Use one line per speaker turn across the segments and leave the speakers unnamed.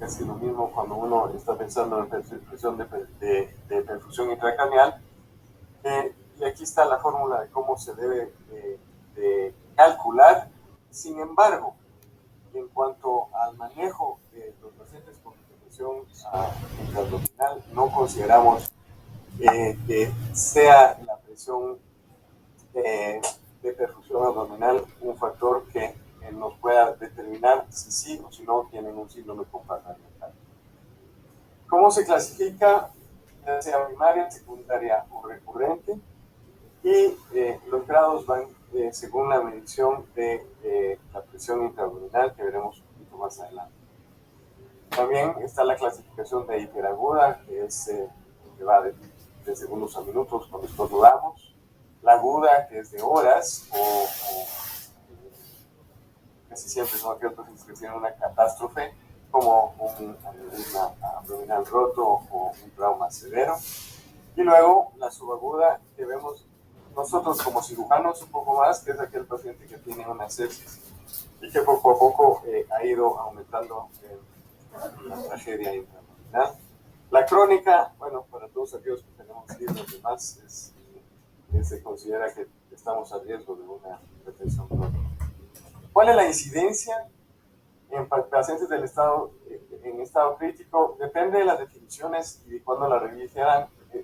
casi lo mismo cuando uno está pensando en presión de perfusión intracraneal. Y aquí está la fórmula de cómo se debe de calcular. Sin embargo, en cuanto al manejo de los pacientes con hipertensión intraabdominal, no consideramos que sea la presión de perfusión abdominal un factor que nos pueda determinar si sí o si no tienen un síndrome compartimental. ¿Cómo se clasifica? Ya sea primaria, secundaria o recurrente. Y los grados van según la medición de la presión intraabdominal, que veremos un poquito más adelante. También está la clasificación de hiperaguda, que es que va de segundos a minutos cuando estornudamos. La aguda, que es de horas, o casi siempre son aquellos pacientes que tienen una catástrofe, como un abdominal roto o un trauma severo. Y luego la subaguda, que vemos nosotros como cirujanos un poco más, que es aquel paciente que tiene una sepsis y que poco a poco ha ido aumentando la tragedia intraabdominal. La crónica, bueno, para todos aquellos que tenemos hijos y demás, se considera que estamos a riesgo de una hipertensión crónica. ¿Cuál es la incidencia en pacientes del en estado crítico? Depende de las definiciones y de cuándo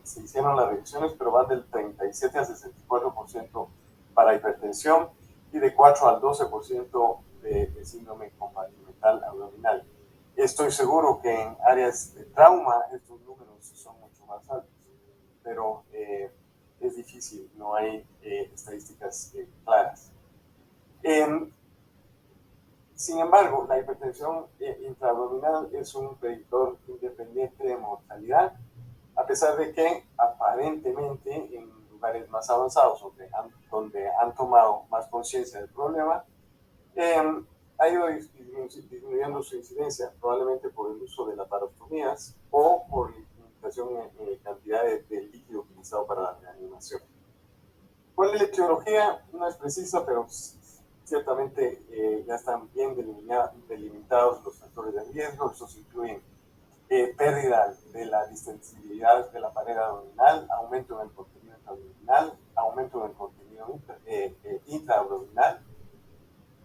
se hicieron las revisiones, pero van del 37 al 64% para hipertensión y de 4 al 12% de síndrome compartimental abdominal. Estoy seguro que en áreas de trauma estos números son mucho más altos, pero es difícil, no hay estadísticas claras. Sin embargo, la hipertensión intraabdominal es un predictor independiente de mortalidad, a pesar de que aparentemente en lugares más avanzados, donde han tomado más conciencia del problema, ha ido disminuyendo su incidencia, probablemente por el uso de laparostomías o por limitación en cantidad de líquido utilizado para la reanimación. ¿Cuál es la etiología? No es precisa, pero ciertamente ya están bien delimitados los factores de riesgo. Estos incluyen pérdida de la distensibilidad de la pared abdominal, aumento en el contenido intraabdominal, aumento en el contenido intraabdominal,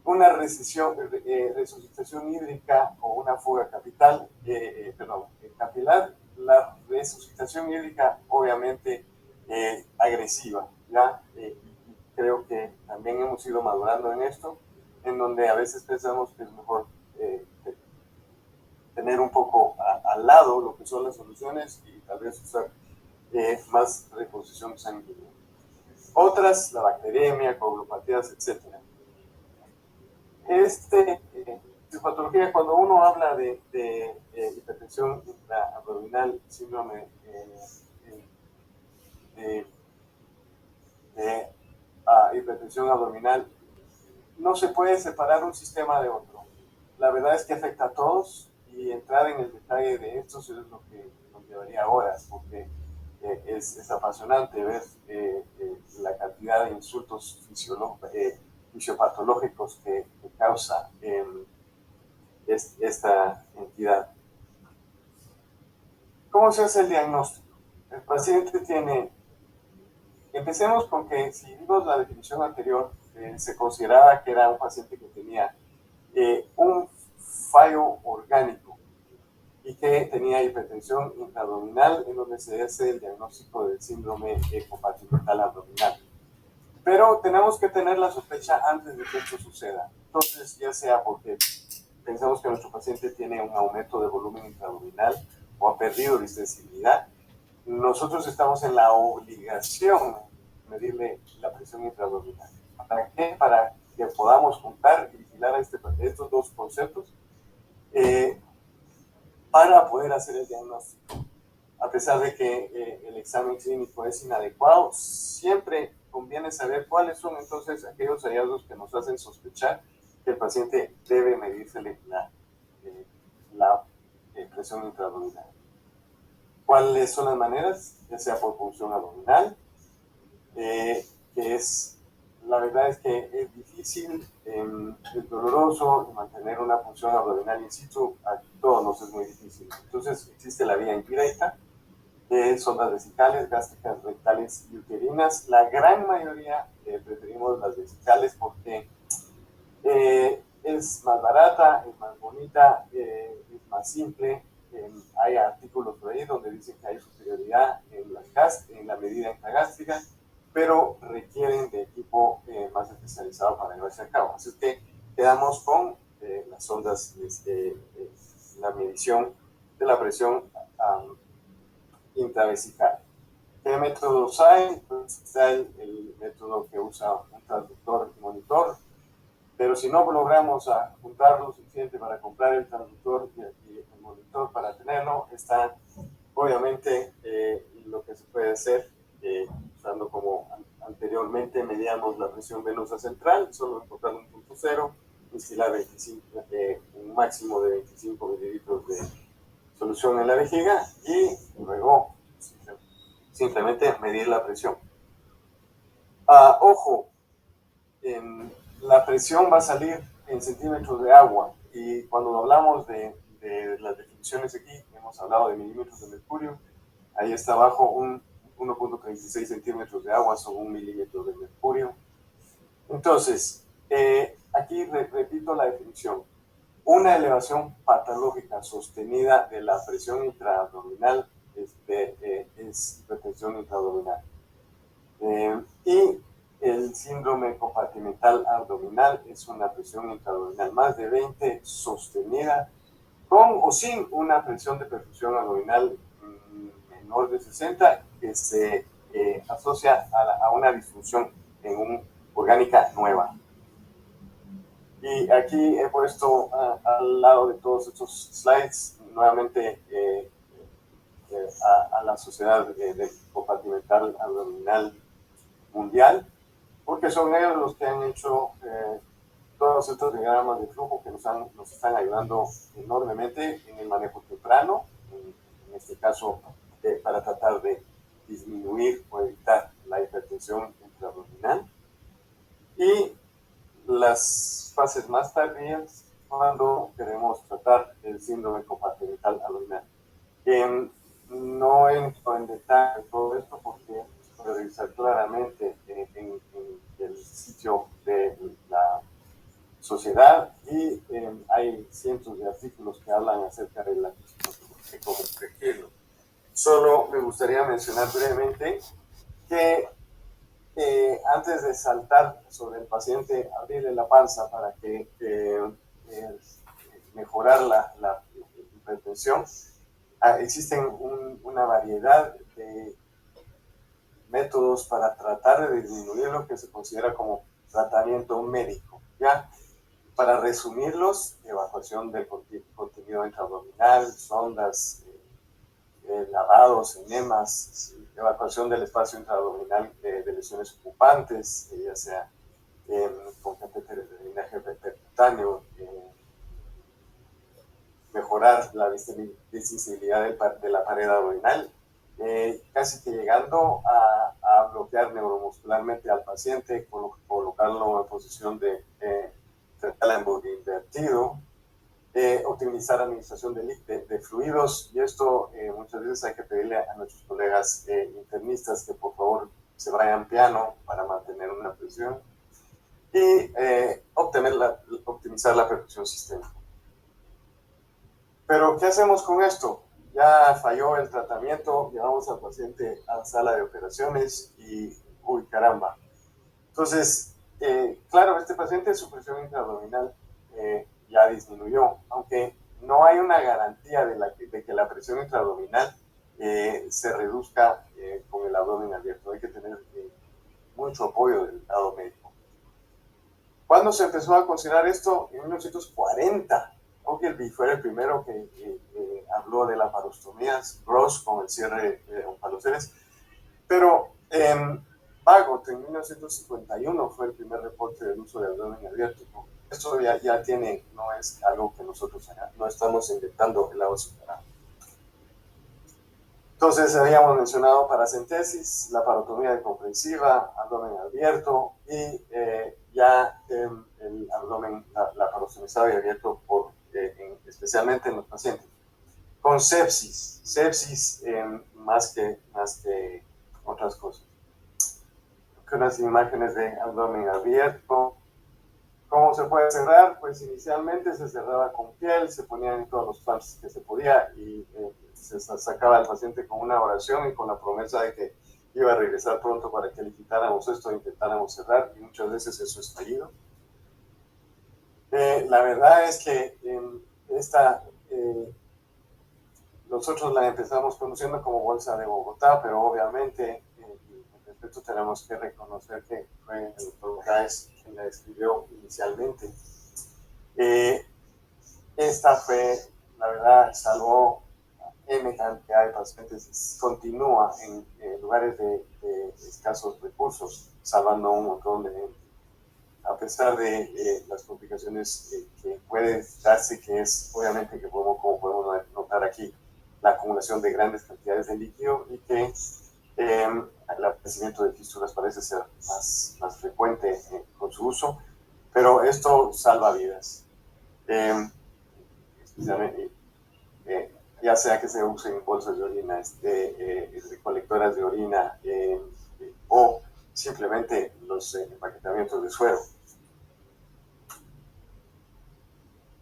una resucitación hídrica o una fuga capilar. La resucitación hídrica obviamente agresiva, ¿ya? Creo que también hemos ido madurando en esto, en donde a veces pensamos que es mejor tener un poco al lado lo que son las soluciones y tal vez usar más reposición sanguínea. Otras, la bacteremia, coagulopatías, etc. Patología, cuando uno habla de hipertensión intraabdominal, síndrome de hipertensión abdominal, no se puede separar un sistema de otro. La verdad es que afecta a todos y entrar en el detalle de esto es lo que nos llevaría horas, porque es apasionante ver la cantidad de insultos fisiopatológicos que causa esta entidad. ¿Cómo se hace el diagnóstico? El paciente tiene... Empecemos con que si vimos la definición anterior, se consideraba que era un paciente que tenía un fallo orgánico y que tenía hipertensión intraabdominal, en donde se hace el diagnóstico del síndrome compartimental abdominal. Pero tenemos que tener la sospecha antes de que esto suceda. Entonces, ya sea porque pensamos que nuestro paciente tiene un aumento de volumen intraabdominal o ha perdido distensibilidad, nosotros estamos en la obligación de medirle la presión intraabdominal. ¿Para qué? Para que podamos juntar y vigilar estos dos conceptos para poder hacer el diagnóstico. A pesar de que el examen clínico es inadecuado, siempre conviene saber cuáles son entonces aquellos hallazgos que nos hacen sospechar que el paciente debe medírsele la presión intraabdominal. ¿Cuáles son las maneras? Ya sea por punción abdominal, que es la verdad es que es difícil, es doloroso, y mantener una función abdominal in situ a todos nos es muy difícil. Entonces existe la vía indirecta, de sondas vesicales, gástricas, rectales y uterinas. La gran mayoría preferimos las vesicales porque es más barata, es más bonita, es más simple. Hay artículos por ahí donde dicen que hay superioridad en la medida intragástrica, pero requieren de equipo más especializado para llevarse a cabo. Así que quedamos con las sondas, la medición de la presión intravesical. ¿Qué métodos hay? Pues está el método que usa un transductor y monitor, pero si no logramos juntar lo suficiente para comprar el transductor y el monitor para tenerlo, está obviamente lo que se puede hacer usando como anteriormente medíamos la presión venosa central, solo encontrar un punto cero, instilar un máximo de 25 mililitros de solución en la vejiga y luego simplemente medir la presión. Ojo, la presión va a salir en centímetros de agua y cuando hablamos de las definiciones aquí, hemos hablado de milímetros de mercurio, ahí está abajo 1.36 centímetros de agua sobre 1 milímetro de mercurio. Entonces, aquí repito la definición. Una elevación patológica sostenida de la presión intraabdominal es hipertensión intraabdominal. Y el síndrome compartimental abdominal es una presión intraabdominal más de 20 sostenida con o sin una presión de perfusión abdominal menor de 60 que se asocia a una disfunción orgánica nueva. Y aquí he puesto al lado de todos estos slides nuevamente a la Sociedad de Compartimental Abdominal Mundial, porque son ellos los que han hecho todos estos diagramas de flujo que nos están ayudando enormemente en el manejo temprano, en este caso para tratar de disminuir o evitar la hipertensión intraabdominal. Y las fases más tardías cuando queremos tratar el síndrome compartimental abdominal. No entro en detalle todo esto porque se puede revisar claramente en el sitio de la sociedad y hay cientos de artículos que hablan acerca de cómo corregirlo. Solo me gustaría mencionar brevemente que antes de saltar sobre el paciente, abrirle la panza para que mejorar la hipertensión, existen una variedad de métodos para tratar de disminuir lo que se considera como tratamiento médico. ¿Ya? Para resumirlos, evacuación del contenido intraabdominal, sondas, lavados, enemas, evacuación del espacio intraabdominal de lesiones ocupantes, ya sea con catéteres de drenaje percutáneo, mejorar la visibilidad de la pared abdominal, casi que llegando a bloquear neuromuscularmente al paciente, colocarlo en posición de fetal invertido, optimizar la administración de fluidos, y esto muchas veces hay que pedirle a nuestros colegas internistas que por favor se vayan piano para mantener una presión y optimizar la perfusión sistémica. Pero, ¿qué hacemos con esto? Ya falló el tratamiento, llevamos al paciente a la sala de operaciones y, uy, caramba. Entonces, claro, este paciente su presión intraabdominal ya disminuyó, aunque no hay una garantía de que la presión intraabdominal se reduzca con el abdomen abierto. Hay que tener mucho apoyo del lado médico. ¿Cuándo se empezó a considerar esto? En 1940. Ogilvy fue el primero que habló de laparostomías, Gross con el cierre de ompaloceles, pero Bagot en 1951 fue el primer reporte del uso de abdomen abierto, ¿no? Esto ya tiene, no es algo que nosotros no estamos inventando el lado separado. Entonces habíamos mencionado paracentesis, la parotomía comprensiva, abdomen abierto y ya el abdomen laparostomizado y abierto especialmente en los pacientes con sepsis, más que otras cosas. Unas imágenes de abdomen abierto. ¿Cómo se puede cerrar? Pues inicialmente se cerraba con piel, se ponían en todos los parches que se podía y se sacaba al paciente con una oración y con la promesa de que iba a regresar pronto para que le quitáramos esto e intentáramos cerrar, y muchas veces eso es fallido. La verdad es que nosotros la empezamos conociendo como Bolsa de Bogotá, pero obviamente esto tenemos que reconocer que fue el doctor Gáez quien la escribió inicialmente. Esta fue, la verdad, salvó N cantidad de pacientes, continúa en lugares de escasos recursos, salvando un montón de gente. A pesar de las complicaciones que puede darse, que es obviamente que como podemos notar aquí, la acumulación de grandes cantidades de líquido y que el aparecimiento de fístulas parece ser más frecuente con su uso, pero esto salva vidas. Ya sea que se usen bolsas de orina, recolectoras de orina o simplemente los empaquetamientos de suero.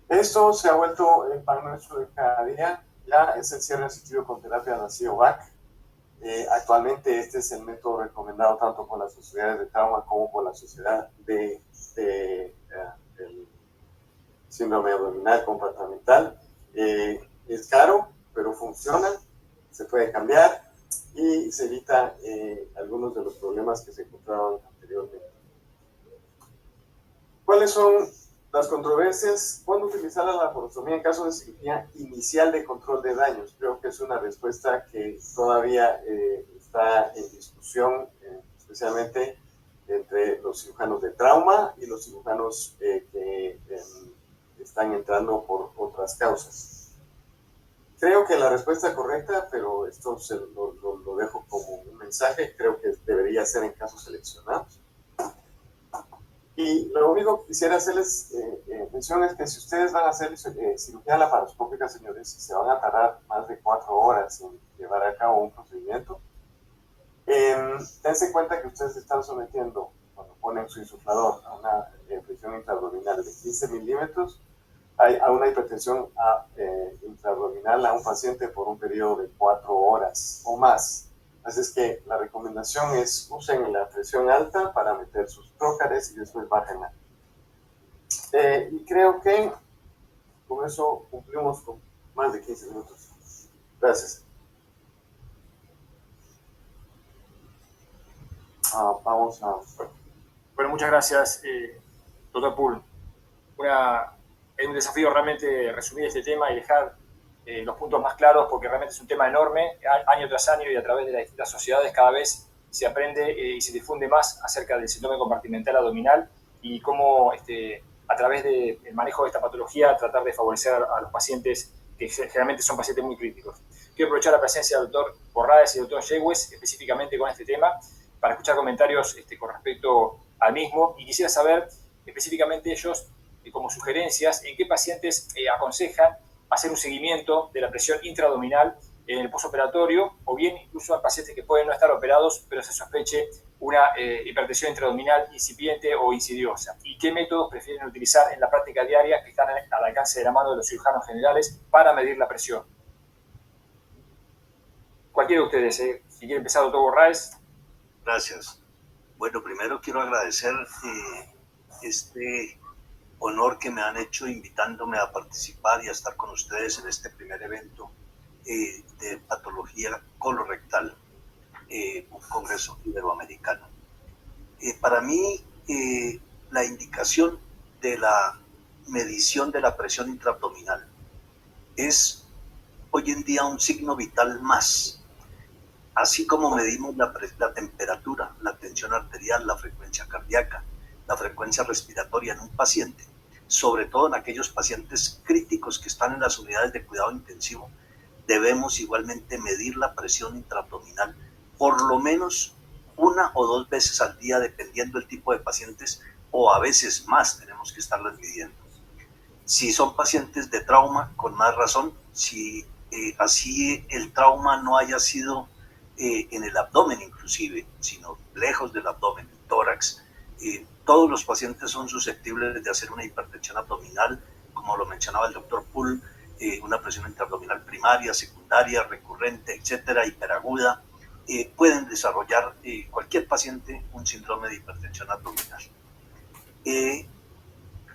Esto se ha vuelto el pan nuestro de cada día. Ya es el cierre asistido con terapia NACIO-VAC. Actualmente este es el método recomendado tanto por las sociedades de trauma como por la sociedad del síndrome abdominal compartimental. Es caro, pero funciona, se puede cambiar y se evita algunos de los problemas que se encontraban anteriormente. ¿Cuáles son las controversias? ¿Cuándo utilizar la laparostomía en caso de cirugía inicial de control de daños? Creo que es una respuesta que todavía está en discusión, especialmente entre los cirujanos de trauma y los cirujanos que están entrando por otras causas. Creo que la respuesta correcta, pero esto lo dejo como un mensaje, creo que debería ser en casos seleccionados. Y lo único que quisiera hacerles mención es que si ustedes van a hacer cirugía laparoscópica, señores, se van a tardar más de 4 horas en llevar a cabo un procedimiento. Tense en cuenta que ustedes se están sometiendo, cuando ponen su insuflador, a una presión intraabdominal de 15 milímetros, a una hipertensión intraabdominal a un paciente por un periodo de 4 horas o más. Así es que la recomendación es usen la presión alta para meter sus trócares y después bájenla. Y creo que con eso cumplimos con más de 15 minutos. Gracias. Vamos a...
Bueno, muchas gracias, doctor Poole. Es un desafío realmente resumir este tema y dejar los puntos más claros, porque realmente es un tema enorme. Año tras año y a través de las distintas sociedades cada vez se aprende y se difunde más acerca del síndrome compartimental abdominal y cómo a través del manejo de esta patología tratar de favorecer a los pacientes que generalmente son pacientes muy críticos. Quiero aprovechar la presencia del doctor Borrades y del doctor Yegües específicamente con este tema para escuchar comentarios con respecto al mismo, y quisiera saber específicamente ellos como sugerencias en qué pacientes aconsejan hacer un seguimiento de la presión intraabdominal en el postoperatorio, o bien incluso a pacientes que pueden no estar operados pero se sospeche una hipertensión intraabdominal incipiente o insidiosa, y qué métodos prefieren utilizar en la práctica diaria que están al alcance de la mano de los cirujanos generales para medir la presión. Cualquiera de ustedes, si quiere empezar, doctor Borrades.
Gracias. Bueno, primero quiero agradecer este honor que me han hecho invitándome a participar y a estar con ustedes en este primer evento de patología colorectal, un congreso iberoamericano. Para mí, la indicación de la medición de la presión intraabdominal es hoy en día un signo vital más. Así como medimos la temperatura, la tensión arterial, la frecuencia cardíaca, la frecuencia respiratoria en un paciente, sobre todo en aquellos pacientes críticos que están en las unidades de cuidado intensivo, debemos igualmente medir la presión intraabdominal por lo menos 1 o 2 veces al día, dependiendo del tipo de pacientes, o a veces más tenemos que estarlas midiendo. Si son pacientes de trauma, con más razón, si así el trauma no haya sido en el abdomen inclusive, sino lejos del abdomen, el tórax, todos los pacientes son susceptibles de hacer una hipertensión abdominal, como lo mencionaba el doctor Poole, una presión intraabdominal primaria, secundaria, recurrente, etcétera, hiperaguda. Pueden desarrollar cualquier paciente un síndrome de hipertensión abdominal.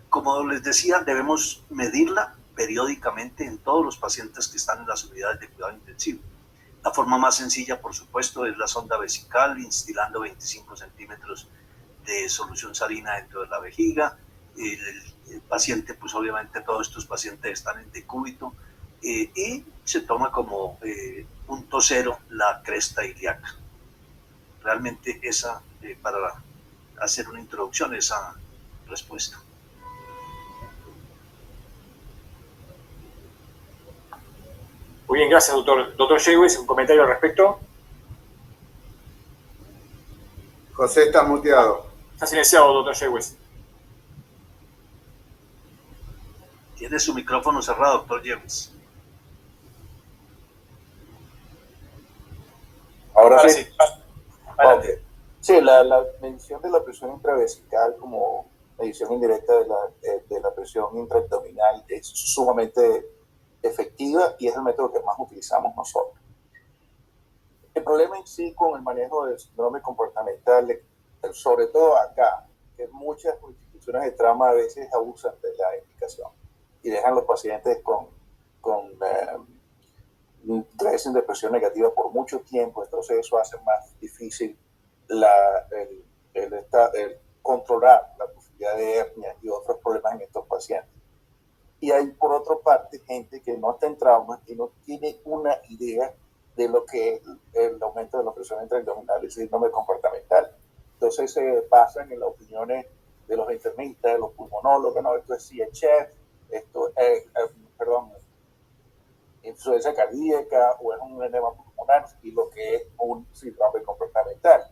Como les decía, debemos medirla periódicamente en todos los pacientes que están en las unidades de cuidado intensivo. La forma más sencilla, por supuesto, es la sonda vesical, instilando 25 centímetros de solución salina dentro de la vejiga. El paciente, pues obviamente todos estos pacientes están en decúbito, y se toma como punto cero la cresta ilíaca. Realmente esa, para hacer una introducción, esa respuesta.
Muy bien, gracias, doctor. Doctor Yegues, un comentario al respecto.
José está muteado.
Está silenciado, doctor Yegues.
Tiene su micrófono cerrado, doctor Yegues.
Ahora sí.
Adelante.
Okay. Sí, la medición de la presión intravesical como medición indirecta de la presión intraabdominal es sumamente efectiva y es el método que más utilizamos nosotros. El problema en sí con el manejo del síndrome comportamental, sobre todo acá, que muchas instituciones de trauma a veces abusan de la indicación y dejan a los pacientes con padecen depresión negativa por mucho tiempo, entonces eso hace más difícil el controlar la posibilidad de hernia y otros problemas en estos pacientes. Y hay, por otra parte, gente que no está en trauma y no tiene una idea de lo que es el aumento de la presión intraabdominal y el síndrome comportamental. Entonces se basan en las opiniones de los internistas, de los pulmonólogos, no, esto es CHF, esto es, insuficiencia cardíaca o es un edema pulmonar y lo que es un síndrome comportamental.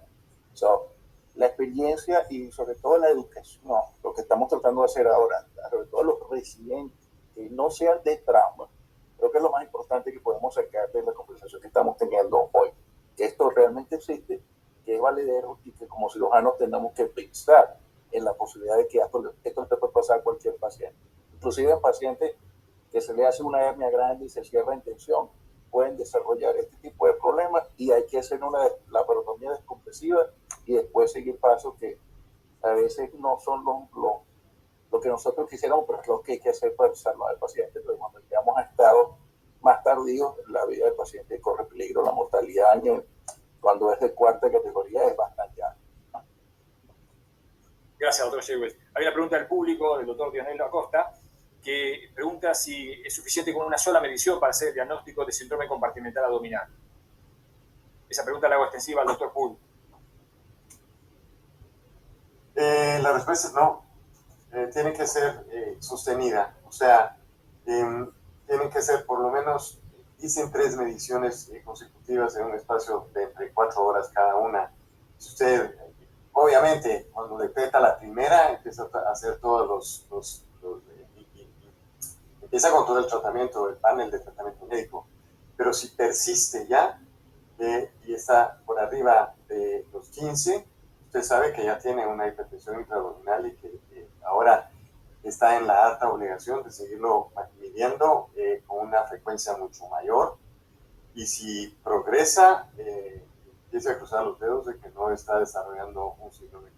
La experiencia y sobre todo la educación, lo que estamos tratando de hacer ahora, sobre todo los residentes que no sean de trauma, creo que es lo más importante que podemos sacar de la conversación que estamos teniendo hoy, que esto realmente existe, que es valedero y que como cirujanos tenemos que pensar en la posibilidad de que esto le puede pasar a cualquier paciente, inclusive en pacientes que se le hace una hernia grande y se cierra en tensión, pueden desarrollar este tipo de problemas y hay que hacer una laparotomía descompresiva y después seguir pasos que a veces no son lo que nosotros quisiéramos, pero es lo que hay que hacer para salvar al paciente. Pero cuando llegamos a estados más tardíos, la vida del paciente corre peligro, la mortalidad cuando es de cuarta categoría es bastante alta.
Gracias, doctor Yegues. Hay una pregunta del público, del doctor Dionelio Acosta, que pregunta si es suficiente con una sola medición para hacer el diagnóstico de síndrome compartimental abdominal. Esa pregunta la hago extensiva al doctor Poole.
La respuesta es no. Tiene que ser sostenida. O sea, tienen que ser por lo menos, dicen 3 mediciones consecutivas en un espacio de entre 4 horas cada una. Si usted, obviamente, cuando decreta la primera, empieza a hacer todos empieza con todo el tratamiento, el panel de tratamiento médico, pero si persiste ya y está por arriba de los 15, usted sabe que ya tiene una hipertensión intraabdominal y que ahora está en la alta obligación de seguirlo midiendo con una frecuencia mucho mayor, y si progresa, empiece a cruzar los dedos de que no está desarrollando un síndrome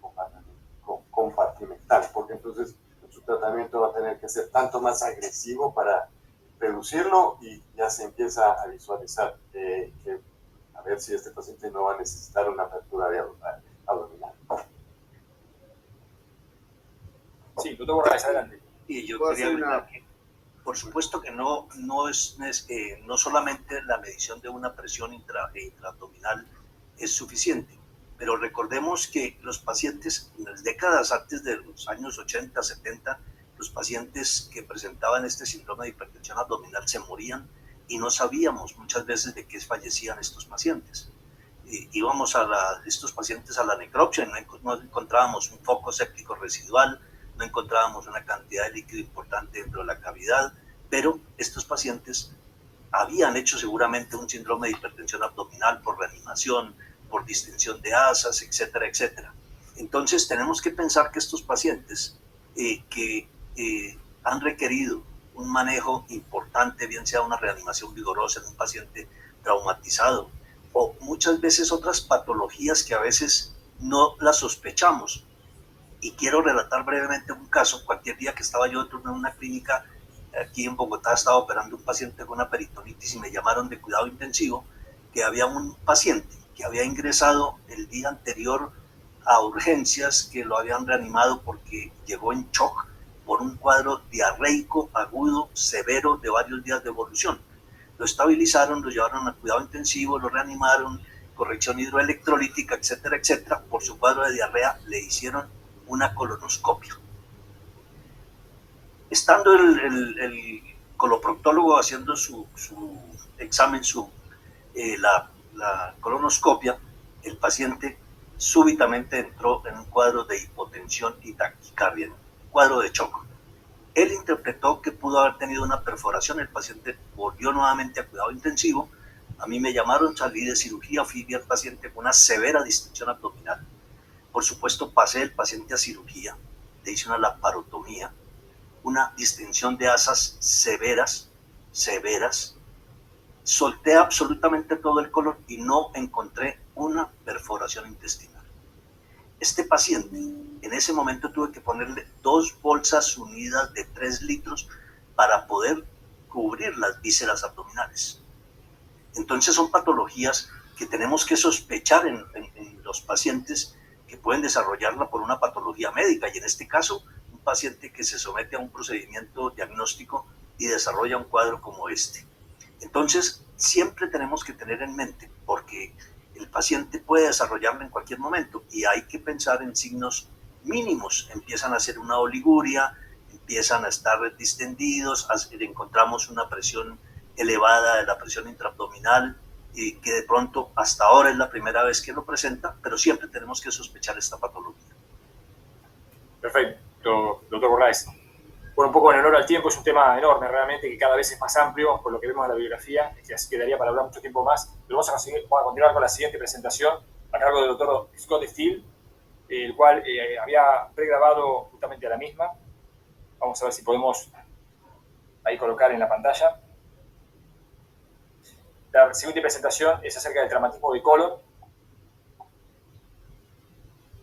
compartimental, porque entonces su tratamiento va a tener que ser tanto más agresivo para reducirlo y ya se empieza a visualizar a ver si este paciente no va a necesitar una apertura abdominal.
Sí, doctor Borrales, adelante.
Y yo quería agregar que, por supuesto que no solamente la medición de una presión intraabdominal es suficiente, pero recordemos que los pacientes en las décadas antes de los años 80, 70, los pacientes que presentaban este síndrome de hipertensión abdominal se morían y no sabíamos muchas veces de qué fallecían estos pacientes. Íbamos a estos pacientes a la necropsia y no encontrábamos un foco séptico residual, no encontrábamos una cantidad de líquido importante dentro de la cavidad, pero estos pacientes habían hecho seguramente un síndrome de hipertensión abdominal por reanimación, por distensión de asas, etcétera, etcétera. Entonces tenemos que pensar que estos pacientes que han requerido un manejo importante, bien sea una reanimación vigorosa en un paciente traumatizado, o muchas veces otras patologías que a veces no las sospechamos. Y quiero relatar brevemente un caso. Cualquier día que estaba yo dentro de una clínica aquí en Bogotá, estaba operando un paciente con una peritonitis y me llamaron de cuidado intensivo que había un paciente que había ingresado el día anterior a urgencias, que lo habían reanimado porque llegó en shock por un cuadro diarreico agudo severo de varios días de evolución. Lo estabilizaron, lo llevaron a cuidado intensivo, lo reanimaron, corrección hidroelectrolítica, etcétera, etcétera. Por su cuadro de diarrea le hicieron una colonoscopia. Estando el coloproctólogo haciendo su examen, la colonoscopia, el paciente súbitamente entró en un cuadro de hipotensión y taquicardia, un cuadro de shock. Él interpretó que pudo haber tenido una perforación, el paciente volvió nuevamente a cuidado intensivo, a mí me llamaron, salí de cirugía, fui al paciente con una severa distensión abdominal. Por supuesto, pasé el paciente a cirugía, le hice una laparotomía, una distensión de asas severas, solté absolutamente todo el colon y no encontré una perforación intestinal. Este paciente, en ese momento tuve que ponerle 2 bolsas unidas de 3 litros para poder cubrir las vísceras abdominales. Entonces son patologías que tenemos que sospechar en los pacientes que pueden desarrollarla por una patología médica, y en este caso un paciente que se somete a un procedimiento diagnóstico y desarrolla un cuadro como este. Entonces siempre tenemos que tener en mente, porque el paciente puede desarrollarlo en cualquier momento y hay que pensar en signos mínimos. Empiezan a hacer una oliguria, empiezan a estar distendidos, encontramos una presión elevada de la presión intraabdominal, y que de pronto hasta ahora es la primera vez que lo presenta, pero siempre tenemos que sospechar esta patología.
Perfecto, doctor Borraes. Bueno, un poco en honor al tiempo, es un tema enorme realmente, que cada vez es más amplio por lo que vemos en la bibliografía, que así quedaría para hablar mucho tiempo más. Pero vamos a continuar con la siguiente presentación a cargo del doctor Scott Steele, el cual había pregrabado justamente a la misma. Vamos a ver si podemos ahí colocar en la pantalla. La siguiente presentación es acerca del traumatismo de colon.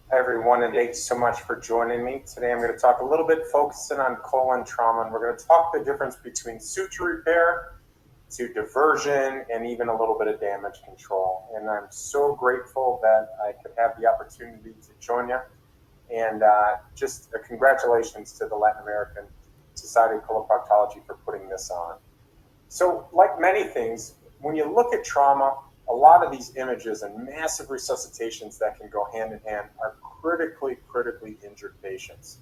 Hi everyone, and thanks so much for joining me. Today I'm going to talk a little bit focusing on colon trauma, and we're going to talk the difference between suture repair to diversion and even a little bit of damage control. And I'm so grateful that I could have the opportunity to join you. And just congratulations to the Latin American Society of Coloproctology for putting this on. So like many things, when you look at trauma, a lot of these images and massive resuscitations that can go hand in hand are critically injured patients.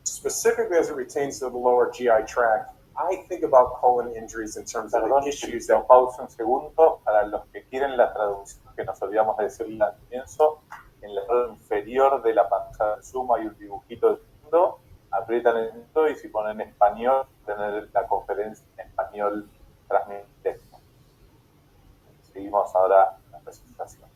Specifically as it pertains to the lower GI tract, I think about colon injuries in terms of the issues that...
Pausa un segundo para los que quieren la traducción, que nos olvidamos de decirla al comienzo. En la parte inferior de la pantalla de Zoom hay un dibujito de fondo, aprietan el dedo y si ponen español, tener la conferencia en español transmitida. Seguimos ahora la presentación.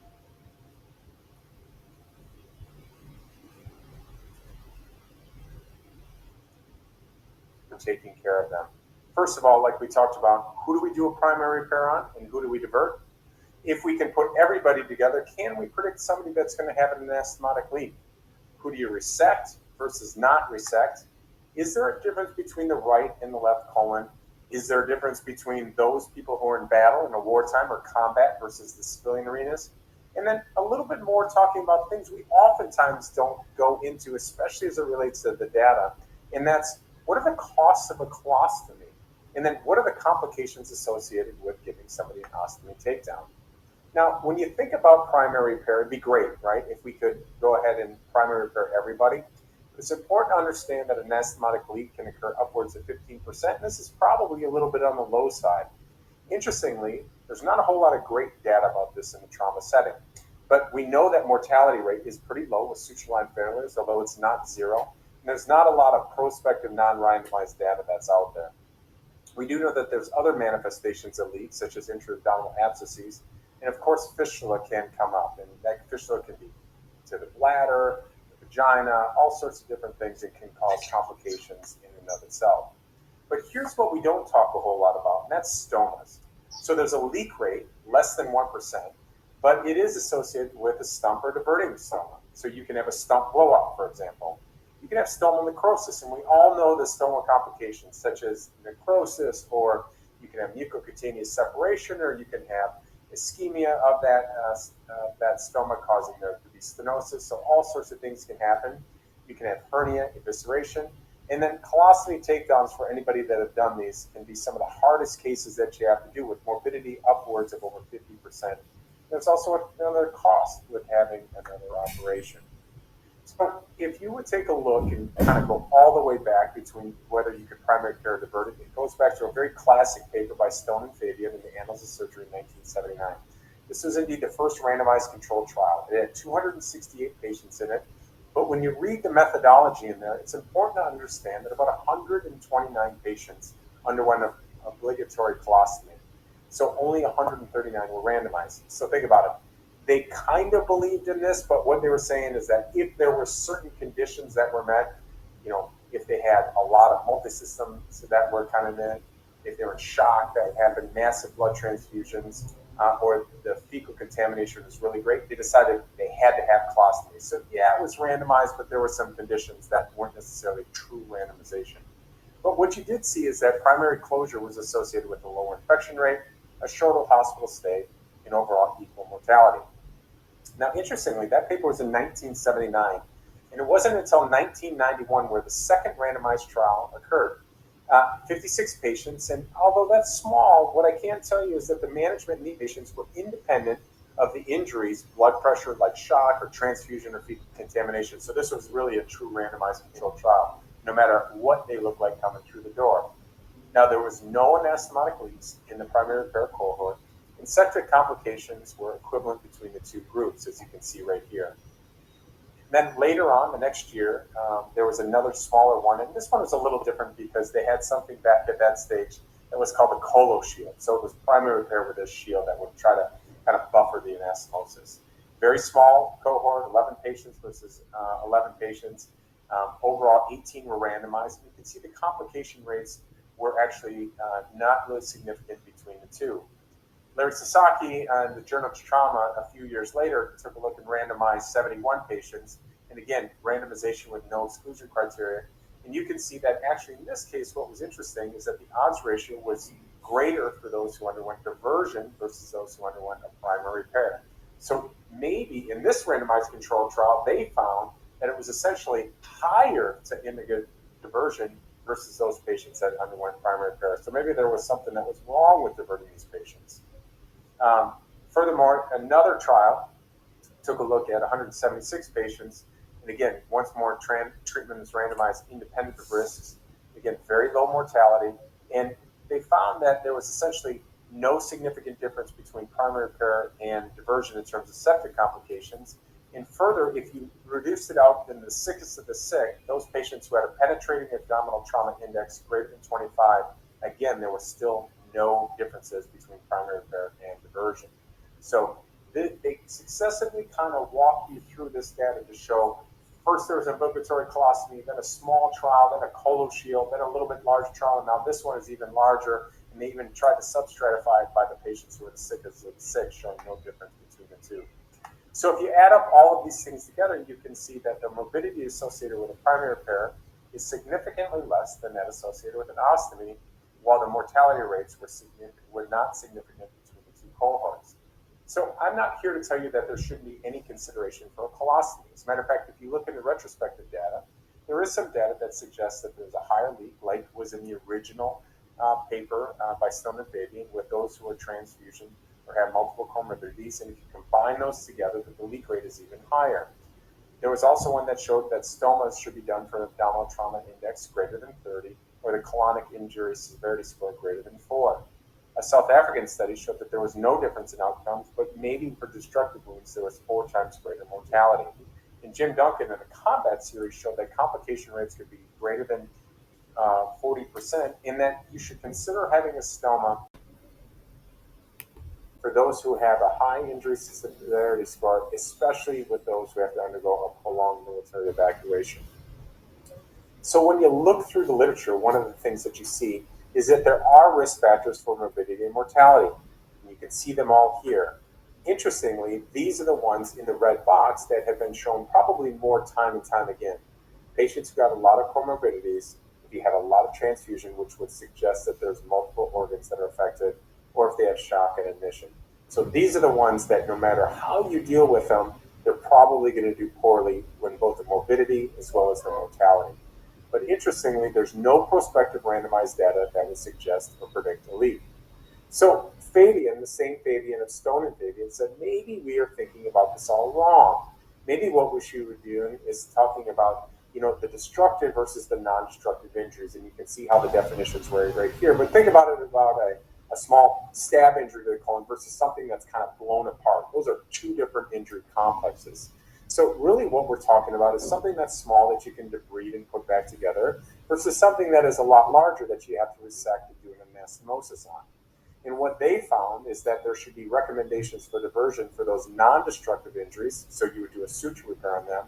For taking care of them. First of all, like we talked about, who do we do a primary repair on and who do we divert? If we can put everybody together, can we predict somebody that's going to have an anastomotic leak? Who do you resect versus not resect? Is there a difference between the right and the left colon? Is there a difference between those people who are in battle in a wartime or combat versus the civilian arenas? And then a little bit more talking about things we oftentimes don't go into, especially as it relates to the data. And that's, what are the costs of a colostomy? And then what are the complications associated with giving somebody an ostomy takedown? Now, when you think about primary repair, it'd be great, right? If we could go ahead and primary repair everybody. It's important to understand that an anastomotic leak can occur upwards of 15%. And this is probably a little bit on the low side. Interestingly, there's not a whole lot of great data about this in the trauma setting, but we know that mortality rate is pretty low with suture line failures, although it's not zero. And there's not a lot of prospective non-randomized data that's out there. We do know that there's other manifestations of leaks, such as intra-abdominal abscesses, and of course, fistula can come up, and that fistula can be to the bladder, the vagina, all sorts of different things that can cause complications in and of itself. But here's what we don't talk a whole lot about, and that's stomas. So there's a leak rate, less than 1%, but it is associated with a stump or diverting stoma. So you can have a stump blow up, for example. You can have stoma necrosis, and we all know the stoma complications, such as necrosis, or you can have mucocutaneous separation, or you can have ischemia of that stoma causing there to be stenosis. So all sorts of things can happen. You can have hernia, evisceration, and then colostomy takedowns for anybody that have done these can be some of the hardest cases that you have to do, with morbidity upwards of over 50%. There's also another cost with having another operation. So if you would take a look and kind of go all the way back between whether you could primary care or divert it, it goes back to a very classic paper by Stone and Fabian in the Annals of Surgery in 1979. This was indeed the first randomized controlled trial. It had 268 patients in it. But when you read the methodology in there, it's important to understand that about 129 patients underwent an obligatory colostomy. So only 139 were randomized. So think about it. They kind of believed in this, but what they were saying is that if there were certain conditions that were met, if they had a lot of multi-systems that were kind of in, if they were in shock, that happened, massive blood transfusions, or the fecal contamination was really great, they decided they had to have colostomy. So yeah, it was randomized, but there were some conditions that weren't necessarily true randomization. But what you did see is that primary closure was associated with a lower infection rate, a shorter hospital stay, and overall equal mortality. Now, interestingly, that paper was in 1979, and it wasn't until 1991 where the second randomized trial occurred. 56 patients, and although that's small, what I can tell you is that the management in these patients were independent of the injuries, blood pressure like shock or transfusion or fecal contamination. So this was really a true randomized controlled trial, no matter what they looked like coming through the door. Now, there was no anastomotic leaks in the primary care cohort, and septic complications were equivalent between the two groups, as you can see right here. Then later on, the next year, there was another smaller one, and this one was a little different because they had something back at that stage that was called the Colo shield. So it was primary care with this shield that would try to kind of buffer the anastomosis. Very small cohort, 11 patients versus 11 patients. Overall, 18 were randomized. You can see the complication rates were actually not really significant between the two. Larry Sasaki in the Journal of Trauma a few years later took a look and randomized 71 patients, and again, randomization with no exclusion criteria. And you can see that actually in this case, what was interesting is that the odds ratio was greater for those who underwent diversion versus those who underwent a primary repair. So maybe in this randomized controlled trial, they found that it was essentially higher to indicate diversion versus those patients that underwent primary repair. So maybe there was something that was wrong with diverting these patients. Furthermore, another trial took a look at 176 patients, and again, once more, treatment is randomized independent of risks. Again, very low mortality, and they found that there was essentially no significant difference between primary care and diversion in terms of septic complications. And further, if you reduced it out in the sickest of the sick, those patients who had a penetrating abdominal trauma index greater than 25, again, there was still no differences between primary care and diversion. So they successively kind of walk you through this data to show first there was an obligatory colostomy, then a small trial, then a Colo shield, then a little bit larger trial. Now this one is even larger, and they even tried to substratify it by the patients who were the sickest of the sick, showing no difference between the two. So if you add up all of these things together, you can see that the morbidity associated with a primary repair is significantly less than that associated with an ostomy, while the mortality rates were not significant between the two cohorts. So I'm not here to tell you that there shouldn't be any consideration for a colostomy. As a matter of fact, if you look into retrospective data, there is some data that suggests that there's a higher leak, like was in the original paper by Stone and Fabian, with those who are transfusion or have multiple comorbidities, and if you combine those together, the leak rate is even higher. There was also one that showed that stomas should be done for an abdominal trauma index greater than 30, or the colonic injury severity score greater than 4. A South African study showed that there was no difference in outcomes, but maybe for destructive wounds, there was 4 times greater mortality. And Jim Duncan in the combat series showed that complication rates could be greater than 40%, in that you should consider having a stoma for those who have a high injury severity score, especially with those who have to undergo a prolonged military evacuation. So when you look through the literature, one of the things that you see is that there are risk factors for morbidity and mortality. And you can see them all here. Interestingly, these are the ones in the red box that have been shown probably more time and time again. Patients who got a lot of comorbidities, if you have a lot of transfusion, which would suggest that there's multiple organs that are affected, or if they have shock at admission. So these are the ones that no matter how you deal with them, they're probably going to do poorly when both the morbidity as well as the mortality. But interestingly, there's no prospective randomized data that would suggest or predict a leak. So Fabian, the same Fabian of Stone and Fabian, said maybe we are thinking about this all wrong. Maybe what we should be doing is talking about, the destructive versus the non-destructive injuries, and you can see how the definitions were right here. But think about it about a small stab injury to the colon versus something that's kind of blown apart. Those are 2 different injury complexes. So really what we're talking about is something that's small that you can debride and put back together versus something that is a lot larger that you have to resect and do an anastomosis on. And what they found is that there should be recommendations for diversion for those non-destructive injuries. So you would do a suture repair on them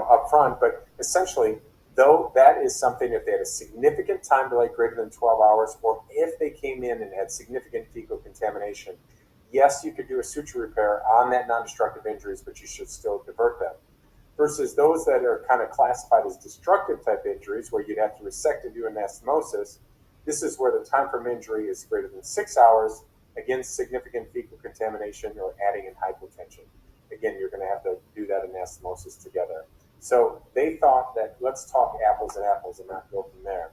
up front. But essentially, though that is something if they had a significant time delay greater than 12 hours, or if they came in and had significant fecal contamination, yes, you could do a suture repair on that non-destructive injuries, but you should still divert them. Versus those that are kind of classified as destructive type injuries, where you'd have to resect and do anastomosis, this is where the time from injury is greater than 6 hours against significant fecal contamination or adding in hypotension. Again, you're going to have to do that anastomosis together. So they thought that let's talk apples and apples and not go from there.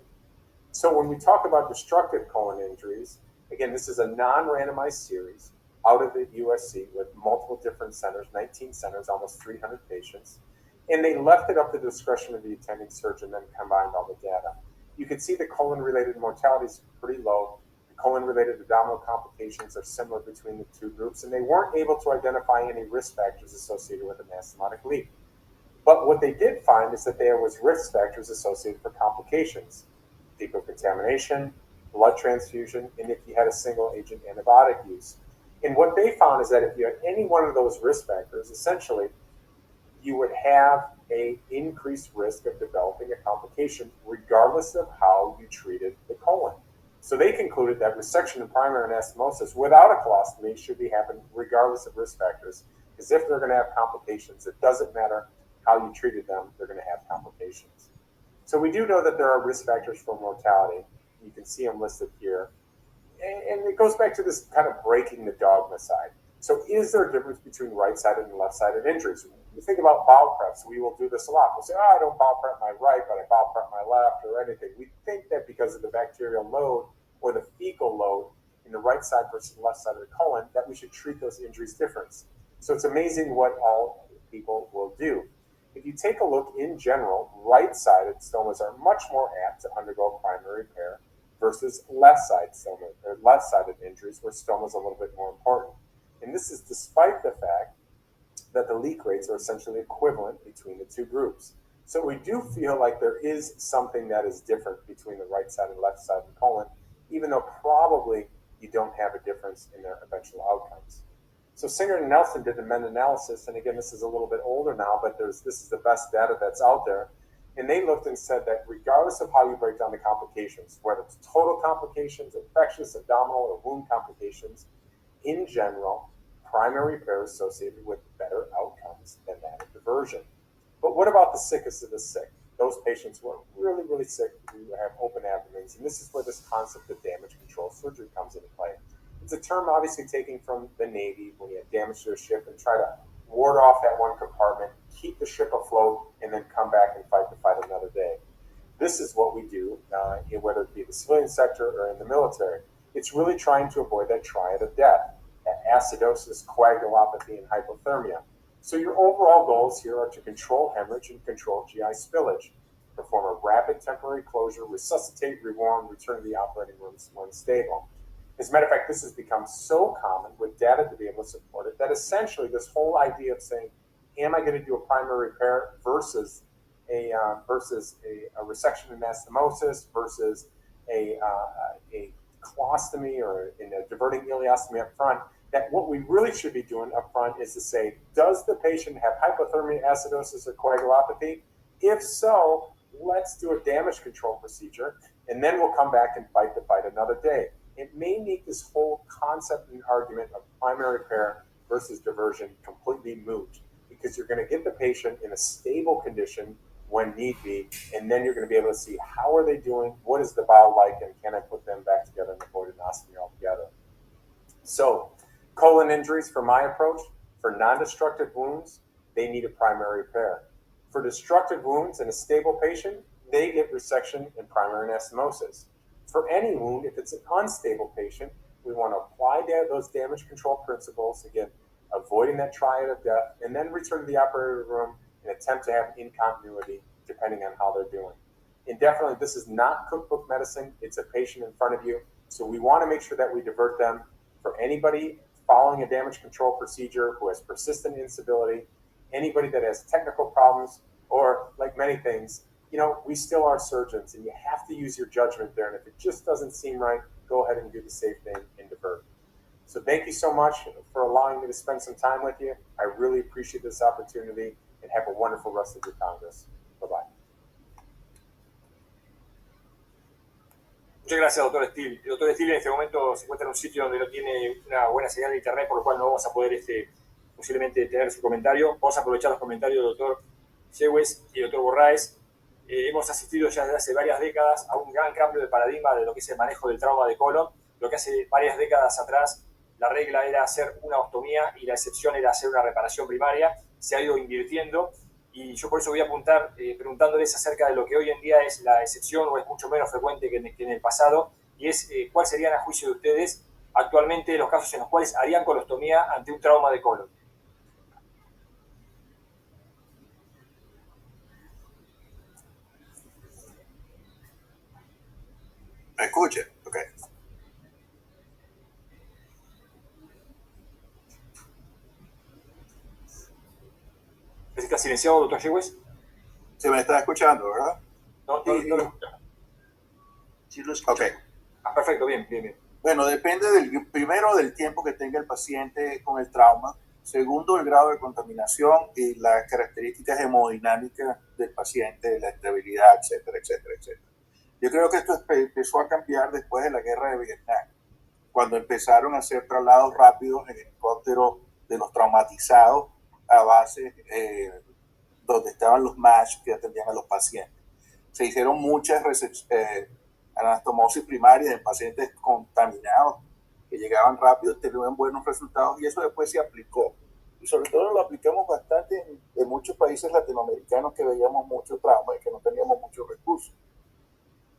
So when we talk about destructive colon injuries, again, this is a non-randomized series out of the USC with multiple different centers, 19 centers, almost 300 patients. And they left it up to the discretion of the attending surgeon, then combined all the data. You can see the colon-related mortality is pretty low. The colon-related abdominal complications are similar between the 2 groups, and they weren't able to identify any risk factors associated with anastomotic leak. But what they did find is that there was risk factors associated for complications, fecal contamination, blood transfusion, and if you had a single agent antibiotic use. And what they found is that if you had any one of those risk factors, essentially, you would have an increased risk of developing a complication regardless of how you treated the colon. So they concluded that resection and primary anastomosis without a colostomy should be happening regardless of risk factors, because if they're going to have complications, it doesn't matter how you treated them, they're going to have complications. So we do know that there are risk factors for mortality. You can see them listed here. And it goes back to this kind of breaking the dogma side. So is there a difference between right-sided and left-sided injuries? When you think about bowel preps, we will do this a lot. We'll say, I don't bowel prep my right, but I bowel prep my left or anything. We think that because of the bacterial load or the fecal load in the right side versus the left side of the colon, that we should treat those injuries different. So it's amazing what all people will do. If you take a look in general, right-sided stomas are much more apt to undergo primary repair versus left-sided injuries where stoma is a little bit more important. And this is despite the fact that the leak rates are essentially equivalent between the 2 groups. So we do feel like there is something that is different between the right side and left side of the colon, even though probably you don't have a difference in their eventual outcomes. So Singer and Nelson did a meta-analysis, and again, this is a little bit older now, but this is the best data that's out there. And they looked and said that regardless of how you break down the complications, whether it's total complications, infectious, abdominal, or wound complications, in general, primary repair is associated with better outcomes than that of diversion. But what about the sickest of the sick? Those patients who are really, really sick, who have open abdomens, and this is where this concept of damage control surgery comes into play. It's a term obviously taken from the Navy when you have damage to a ship and try to ward off that one compartment, keep the ship afloat, and then come back and fight the fight another day. This is what we do, whether it be the civilian sector or in the military. It's really trying to avoid that triad of death, that acidosis, coagulopathy, and hypothermia. So your overall goals here are to control hemorrhage and control GI spillage. perform a rapid temporary closure, resuscitate, rewarm, return to the operating room when stable. As a matter of fact, this has become so common with data to be able to support it that essentially this whole idea of saying, am I going to do a primary repair versus a resection and anastomosis versus a colostomy or in a diverting ileostomy up front, that what we really should be doing up front is to say, does the patient have hypothermia, acidosis, or coagulopathy? If so, let's do a damage control procedure, and then we'll come back and fight the fight another day. It may make this whole concept and argument of primary repair versus diversion completely moot, because you're going to get the patient in a stable condition when need be, and then you're going to be able to see how are they doing, what is the bowel like, and can I put them back together and avoid an ostomy altogether. So, colon injuries, for my approach, for non-destructive wounds, they need a primary repair. For destructive wounds in a stable patient, they get resection and primary anastomosis. For any wound, if it's an unstable patient, we want to apply those damage control principles, again, avoiding that triad of death, and then return to the operating room and attempt to have incontinuity depending on how they're doing. And definitely, this is not cookbook medicine. It's a patient in front of you. So we want to make sure that we divert them. For anybody following a damage control procedure who has persistent instability, anybody that has technical problems, or like many things, we still are surgeons, and you have to use your judgment there. And if it just doesn't seem right, go ahead and do the safe thing and divert. So thank you so much for allowing me to spend some time with you. I really appreciate this opportunity, and have a wonderful rest of your Congress. Bye-bye.
Muchas gracias, doctor Steele. El doctor Steele en este momento se encuentra en un sitio donde no tiene una buena señal de internet, por lo cual no vamos a poder posiblemente tener su comentario. Vamos a aprovechar los comentarios del doctor Jewes y del doctor Borraes. Hemos asistido ya desde hace varias décadas a un gran cambio de paradigma de lo que es el manejo del trauma de colon. Lo que hace varias décadas atrás la regla era hacer una ostomía y la excepción era hacer una reparación primaria. Se ha ido invirtiendo, y yo por eso voy a apuntar preguntándoles acerca de lo que hoy en día es la excepción o es mucho menos frecuente que en el pasado, y es cuáles serían, a juicio de ustedes, actualmente los casos en los cuales harían colostomía ante un trauma de colon.
¿Me escucha? Ok.
¿Está silenciado, doctor Jewes?
Se me está escuchando, ¿verdad?
No lo escucho.
Sí lo escucho.
Ok.
Perfecto, bien.
Bueno, depende primero del tiempo que tenga el paciente con el trauma. Segundo, el grado de contaminación y las características hemodinámicas del paciente, la estabilidad, etcétera, etcétera, etcétera. Yo creo que esto empezó a cambiar después de la guerra de Vietnam, cuando empezaron a hacer traslados rápidos en helicópteros de los traumatizados a bases donde estaban los MASH que atendían a los pacientes. Se hicieron muchas anastomosis primarias en pacientes contaminados que llegaban rápido, tenían buenos resultados, y eso después se aplicó. Y sobre todo lo aplicamos bastante en muchos países latinoamericanos que veíamos mucho trauma y que no teníamos muchos recursos.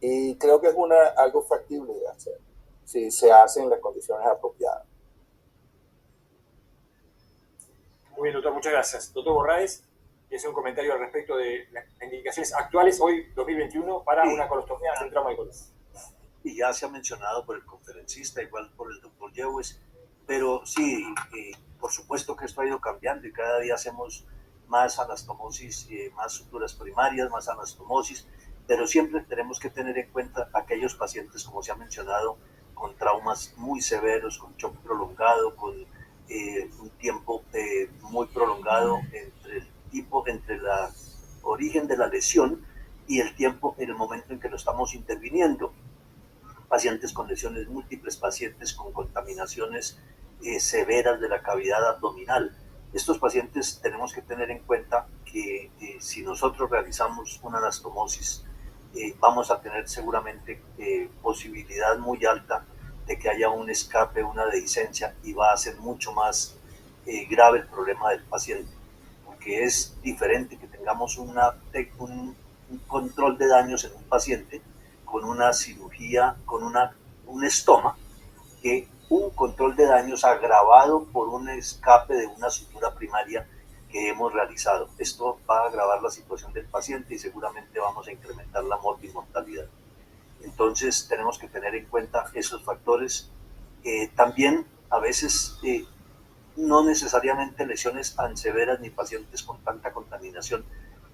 Y creo que es algo factible de hacer, si se hace en las condiciones apropiadas.
Muy bien, doctor, muchas gracias. Doctor Borraes, ¿quiere hacer un comentario al respecto de las indicaciones actuales, hoy 2021, para una colostomía ante un trauma de colon?
Y ya se ha mencionado por el conferencista, igual por el doctor Jewes, pero sí, por supuesto que esto ha ido cambiando y cada día hacemos más anastomosis, más suturas primarias, más anastomosis, pero siempre tenemos que tener en cuenta aquellos pacientes, como se ha mencionado, con traumas muy severos, con shock prolongado, con un tiempo muy prolongado entre el origen de la lesión y el tiempo en el momento en que lo estamos interviniendo. Pacientes con lesiones múltiples, pacientes con contaminaciones severas de la cavidad abdominal. Estos pacientes tenemos que tener en cuenta que si nosotros realizamos una anastomosis, vamos a tener seguramente posibilidad muy alta de que haya un escape, una dehiscencia, y va a ser mucho más grave el problema del paciente, porque es diferente que tengamos un control de daños en un paciente con una cirugía, con un estoma, que un control de daños agravado por un escape de una sutura primaria que hemos realizado. Esto va a agravar la situación del paciente y seguramente vamos a incrementar la mortalidad. Entonces tenemos que tener en cuenta esos factores. También a veces no necesariamente lesiones tan severas ni pacientes con tanta contaminación,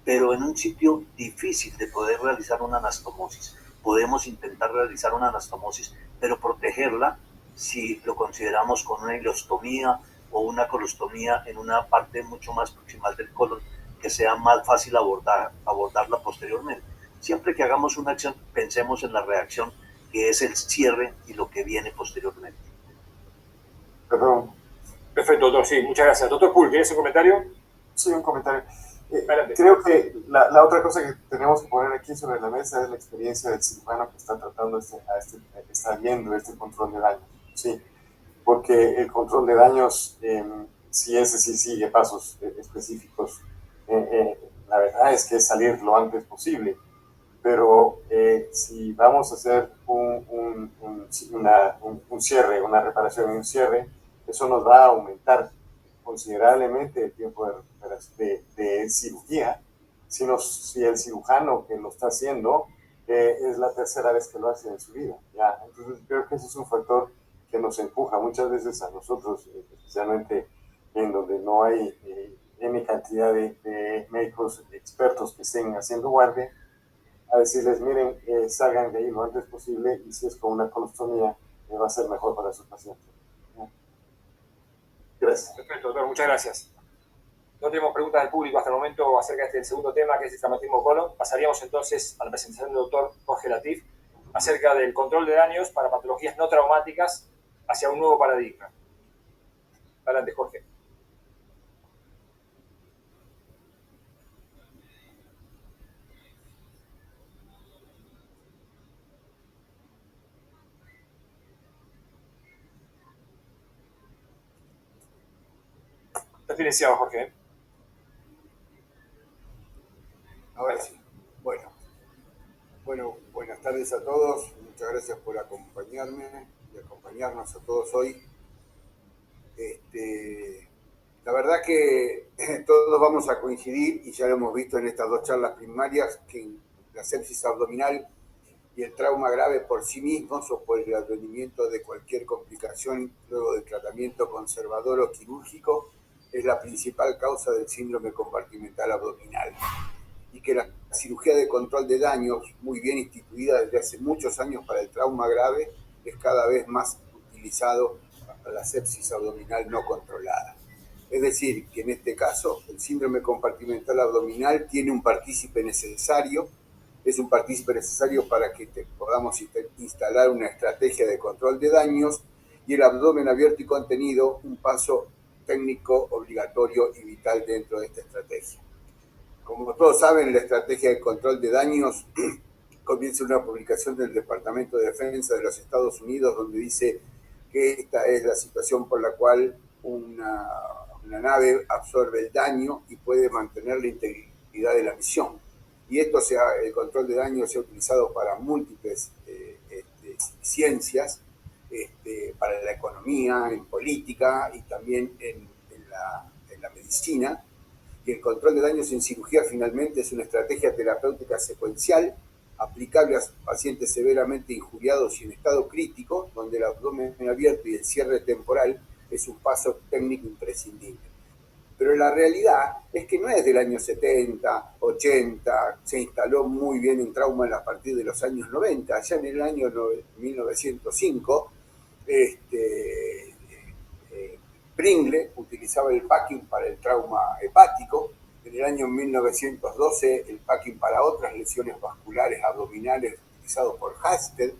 pero en un sitio difícil de poder realizar una anastomosis. Podemos intentar realizar una anastomosis, pero protegerla si lo consideramos con una ileostomía o una colostomía en una parte mucho más proximal del colon, que sea más fácil abordarla posteriormente. Siempre que hagamos una acción, pensemos en la reacción, que es el cierre y lo que viene posteriormente.
Perdón.
Perfecto, doctor, sí, muchas gracias. Doctor Poole, ¿tienes un comentario?
Sí, un comentario.
Adelante.
Creo que la otra cosa que tenemos que poner aquí sobre la mesa es la experiencia del cirujano que está tratando está viendo este control de daños. Sí, porque el control de daños, si ese sí sigue pasos específicos, la verdad es que es salir lo antes posible. Pero si vamos a hacer un cierre, una reparación y un cierre, eso nos va a aumentar considerablemente el tiempo de cirugía, si el cirujano que lo está haciendo es la tercera vez que lo hace en su vida. ¿Ya? Entonces creo que ese es un factor que nos empuja muchas veces a nosotros, especialmente en donde no hay N cantidad de médicos expertos que estén haciendo guardia, a decirles, miren, salgan de ahí lo antes posible y si es con una colostomía, va a ser mejor para su paciente. Gracias.
Perfecto, doctor, muchas gracias. No tenemos preguntas del público hasta el momento acerca de este segundo tema, que es el traumatismo colon. Pasaríamos entonces a la presentación del doctor Jorge Latif acerca del control de daños para patologías no traumáticas hacia un nuevo paradigma. Adelante, Jorge. Estás silenciado, Jorge.
Ahora sí. Bueno, buenas tardes a todos. Muchas gracias por acompañarme y acompañarnos a todos hoy. La verdad que todos vamos a coincidir, y ya lo hemos visto en estas dos charlas primarias, que la sepsis abdominal y el trauma grave por sí mismos o por el advenimiento de cualquier complicación luego del tratamiento conservador o quirúrgico es la principal causa del síndrome compartimental abdominal, y que la cirugía de control de daños, muy bien instituida desde hace muchos años para el trauma grave, es cada vez más utilizado para la sepsis abdominal no controlada. Es decir, que en este caso el síndrome compartimental abdominal tiene un partícipe necesario, es un partícipe necesario para que podamos instalar una estrategia de control de daños, y el abdomen abierto y contenido un paso técnico obligatorio y vital dentro de esta estrategia. Como todos saben, la estrategia de control de daños comienza una publicación del Departamento de Defensa de los Estados Unidos, donde dice que esta es la situación por la cual una nave absorbe el daño y puede mantener la integridad de la misión. Y el control de daño se ha utilizado para múltiples ciencias, para la economía, en política y también en la medicina. Y el control de daños en cirugía finalmente es una estrategia terapéutica secuencial aplicable a pacientes severamente injuriados y en estado crítico, donde el abdomen abierto y el cierre temporal es un paso técnico imprescindible. Pero la realidad es que no es del año 70, 80, se instaló muy bien en trauma a partir de los años 90. Ya en el año 1905, Pringle utilizaba el packing para el trauma hepático. En el año 1912, el packing para otras lesiones vasculares abdominales utilizado por Hasted.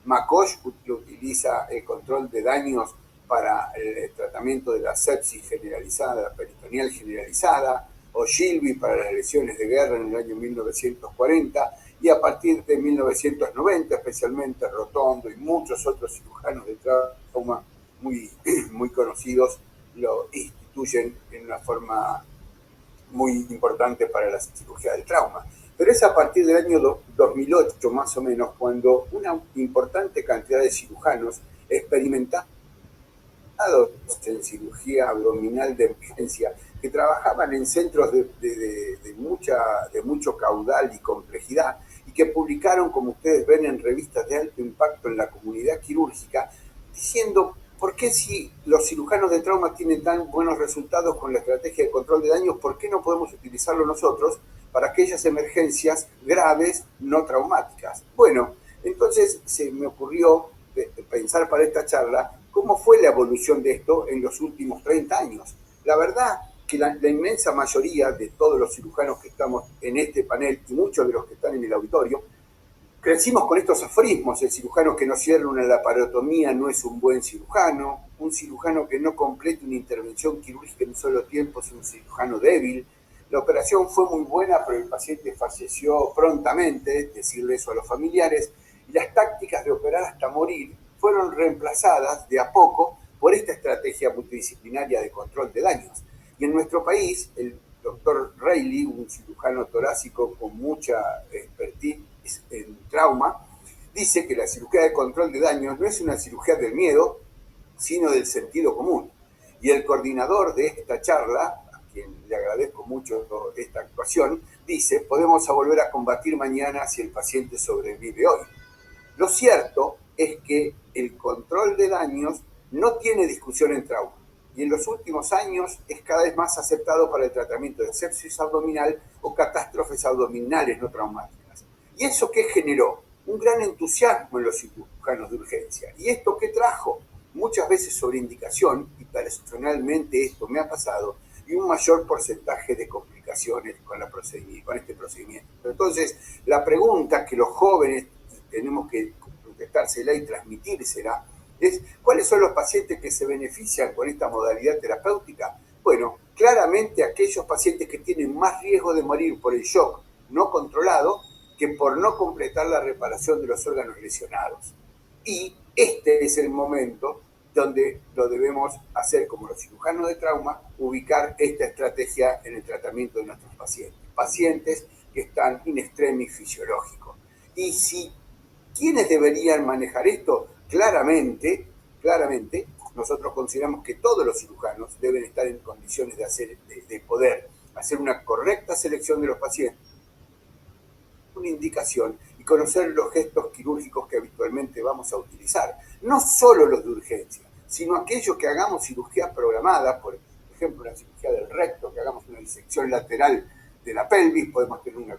McCosh utiliza el control de daños para el tratamiento de la sepsis generalizada, peritoneal generalizada, o Gilby para las lesiones de guerra en el año 1940, y a partir de 1990, especialmente Rotondo y muchos otros cirujanos de trauma muy conocidos lo instituyen en una forma muy importante para la cirugía del trauma. Pero es a partir del año 2008, más o menos, cuando una importante cantidad de cirujanos experimentados en cirugía abdominal de emergencia que trabajaban en centros de mucho caudal y complejidad y que publicaron, como ustedes ven, en revistas de alto impacto en la comunidad quirúrgica, diciendo por qué si los cirujanos de trauma tienen tan buenos resultados con la estrategia de control de daños, ¿por qué no podemos utilizarlo nosotros para aquellas emergencias graves no traumáticas? Bueno, entonces se me ocurrió pensar para esta charla cómo fue la evolución de esto en los últimos 30 años. La verdad que la inmensa mayoría de todos los cirujanos que estamos en este panel y muchos de los que están en el auditorio, crecimos con estos aforismos: el cirujano que no cierra una laparotomía no es un buen cirujano, un cirujano que no complete una intervención quirúrgica en un solo tiempo es un cirujano débil, la operación fue muy buena pero el paciente falleció prontamente, decirle eso a los familiares, y las tácticas de operar hasta morir fueron reemplazadas de a poco por esta estrategia multidisciplinaria de control de daños. Y en nuestro país, el doctor Reilly, un cirujano torácico con mucha expertise en trauma, dice que la cirugía de control de daños no es una cirugía del miedo, sino del sentido común. Y el coordinador de esta charla, a quien le agradezco mucho esta actuación, dice: podemos volver a combatir mañana si el paciente sobrevive hoy. Lo cierto es que el control de daños no tiene discusión en trauma y en los últimos años es cada vez más aceptado para el tratamiento de sepsis abdominal o catástrofes abdominales no traumáticas. ¿Y eso qué generó? Un gran entusiasmo en los cirujanos de urgencia. ¿Y esto qué trajo? Muchas veces sobre indicación, y personalmente esto me ha pasado, y un mayor porcentaje de complicaciones con este procedimiento. Entonces, la pregunta que los jóvenes tenemos que contestársela y transmitírsela es: ¿cuáles son los pacientes que se benefician con esta modalidad terapéutica? Bueno, claramente aquellos pacientes que tienen más riesgo de morir por el shock no controlado que por no completar la reparación de los órganos lesionados. Y este es el momento donde lo debemos hacer como los cirujanos de trauma, ubicar esta estrategia en el tratamiento de nuestros pacientes que están in extremis fisiológicos. Y si ¿quiénes deberían manejar esto? Claramente, nosotros consideramos que todos los cirujanos deben estar en condiciones de poder hacer una correcta selección de los pacientes, una indicación y conocer los gestos quirúrgicos que habitualmente vamos a utilizar. No solo los de urgencia, sino aquellos que hagamos cirugía programada, por ejemplo, una cirugía del recto, que hagamos una disección lateral de la pelvis, podemos tener una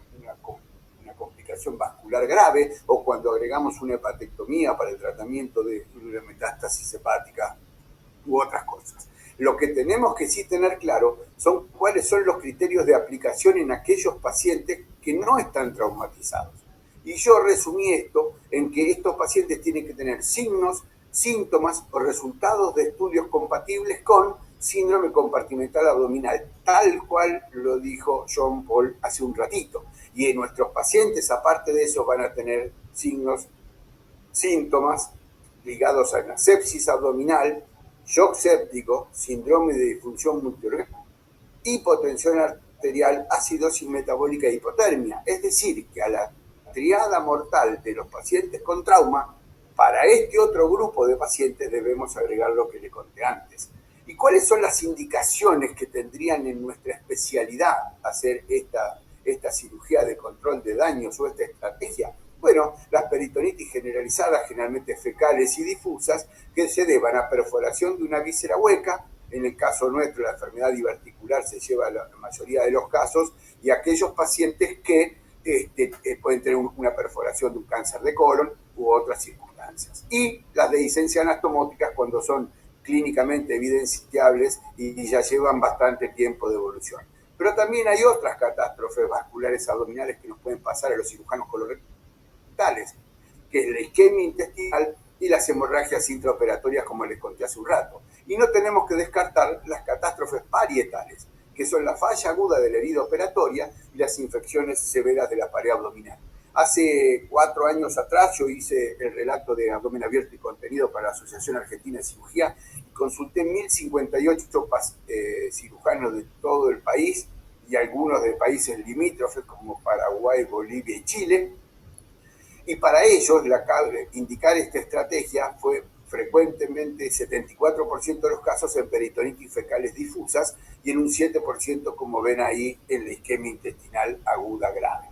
complicación vascular grave, o cuando agregamos una hepatectomía para el tratamiento de una metástasis hepática u otras cosas. Lo que tenemos que sí tener claro son cuáles son los criterios de aplicación en aquellos pacientes que no están traumatizados. Y yo resumí esto en que estos pacientes tienen que tener signos, síntomas o resultados de estudios compatibles con síndrome compartimental abdominal, tal cual lo dijo John Paul hace un ratito. Y nuestros pacientes, aparte de eso, van a tener signos, síntomas ligados a una sepsis abdominal, shock séptico, síndrome de disfunción multiorgánica, hipotensión arterial, acidosis metabólica e hipotermia. Es decir, que a la triada mortal de los pacientes con trauma, para este otro grupo de pacientes debemos agregar lo que le conté antes. ¿Y cuáles son las indicaciones que tendrían en nuestra especialidad hacer esta cirugía de control de daños o esta estrategia? Bueno, las peritonitis generalizadas, generalmente fecales y difusas, que se deban a perforación de una víscera hueca. En el caso nuestro, la enfermedad diverticular se lleva la mayoría de los casos, y aquellos pacientes que pueden tener una perforación de un cáncer de colon u otras circunstancias. Y las dehiscencias anastomóticas cuando son clínicamente evidenciables y ya llevan bastante tiempo de evolución. Pero también hay otras catástrofes vasculares abdominales que nos pueden pasar a los cirujanos colorectales, que es la isquemia intestinal y las hemorragias intraoperatorias, como les conté hace un rato. Y no tenemos que descartar las catástrofes parietales, que son la falla aguda de la herida operatoria y las infecciones severas de la pared abdominal. Hace 4 años atrás yo hice el relato de abdomen abierto y contenido para la Asociación Argentina de Cirugía y consulté 1.058 cirujanos de todo el país y algunos de países limítrofes como Paraguay, Bolivia y Chile. Y para ellos indicar esta estrategia fue frecuentemente 74% de los casos en peritonitis fecales difusas y en un 7%, como ven ahí, en la isquemia intestinal aguda grave.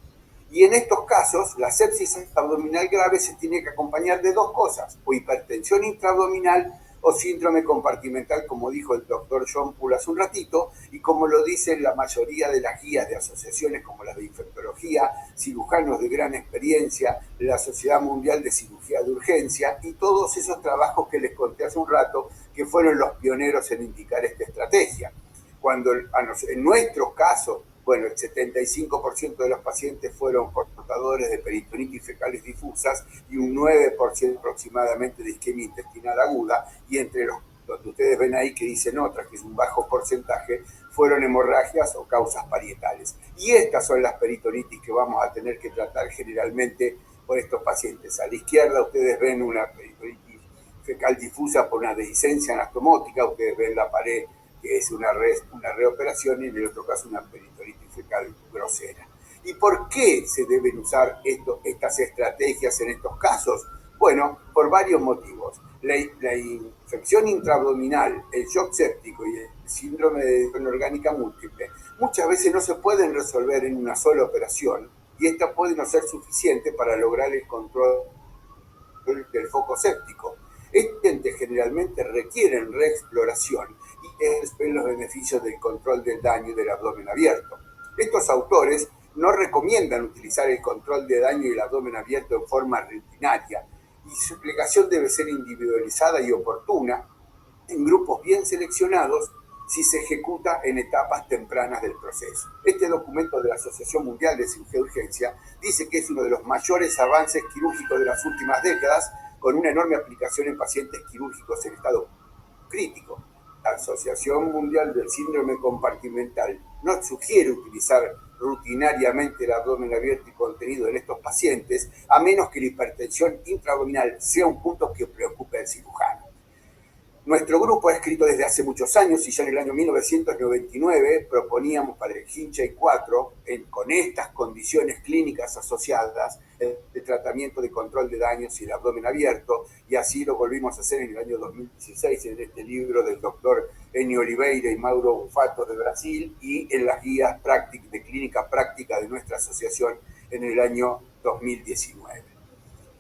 Y en estos casos, la sepsis abdominal grave se tiene que acompañar de dos cosas, o hipertensión intraabdominal o síndrome compartimental, como dijo el doctor John Poole hace un ratito, y como lo dicen la mayoría de las guías de asociaciones como las de infectología, cirujanos de gran experiencia, la Sociedad Mundial de Cirugía de Urgencia, y todos esos trabajos que les conté hace un rato, que fueron los pioneros en indicar esta estrategia. Cuando en nuestro caso, bueno, el 75% de los pacientes fueron portadores de peritonitis fecales difusas y un 9% aproximadamente de isquemia intestinal aguda, y entre los que ustedes ven ahí que dicen otras, que es un bajo porcentaje, fueron hemorragias o causas parietales. Y estas son las peritonitis que vamos a tener que tratar generalmente por estos pacientes. A la izquierda ustedes ven una peritonitis fecal difusa por una dehiscencia anastomótica, ustedes ven la pared que es una reoperación, y en el otro caso una peritonitis fecal grosera. ¿Y por qué se deben usar estas estrategias en estos casos? Bueno, por varios motivos. La infección intraabdominal, el shock séptico y el síndrome de digestión orgánica múltiple muchas veces no se pueden resolver en una sola operación, y esta puede no ser suficiente para lograr el control del foco séptico. Estos generalmente requieren reexploración y ven los beneficios del control del daño del abdomen abierto. Estos autores no recomiendan utilizar el control de daño del abdomen abierto en forma rutinaria, y su aplicación debe ser individualizada y oportuna en grupos bien seleccionados si se ejecuta en etapas tempranas del proceso. Este documento de la Asociación Mundial de Cirugía de Urgencia dice que es uno de los mayores avances quirúrgicos de las últimas décadas, con una enorme aplicación en pacientes quirúrgicos en estado crítico. La Asociación Mundial del Síndrome Compartimental no sugiere utilizar rutinariamente el abdomen abierto y contenido en estos pacientes, a menos que la hipertensión intraabdominal sea un punto que preocupe al cirujano. Nuestro grupo ha escrito desde hace muchos años, y ya en el año 1999 proponíamos para el HINCHAI 4, con estas condiciones clínicas asociadas, el tratamiento de control de daños y el abdomen abierto, y así lo volvimos a hacer en el año 2016 en este libro del doctor Enio Oliveira y Mauro Bufato de Brasil, y en las guías de clínica práctica de nuestra asociación en el año 2019.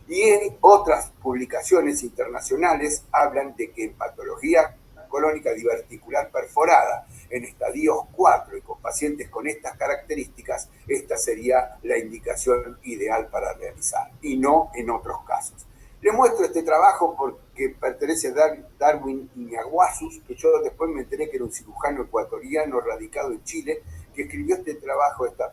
Y en otras publicaciones internacionales hablan de que en patología colónica diverticular perforada en estadios 4 y con pacientes con estas características, esta sería la indicación ideal para realizar, y no en otros casos. Les muestro este trabajo porque pertenece a Darwin Iñaguazus, que yo después me enteré que era un cirujano ecuatoriano radicado en Chile, que escribió este trabajo, esta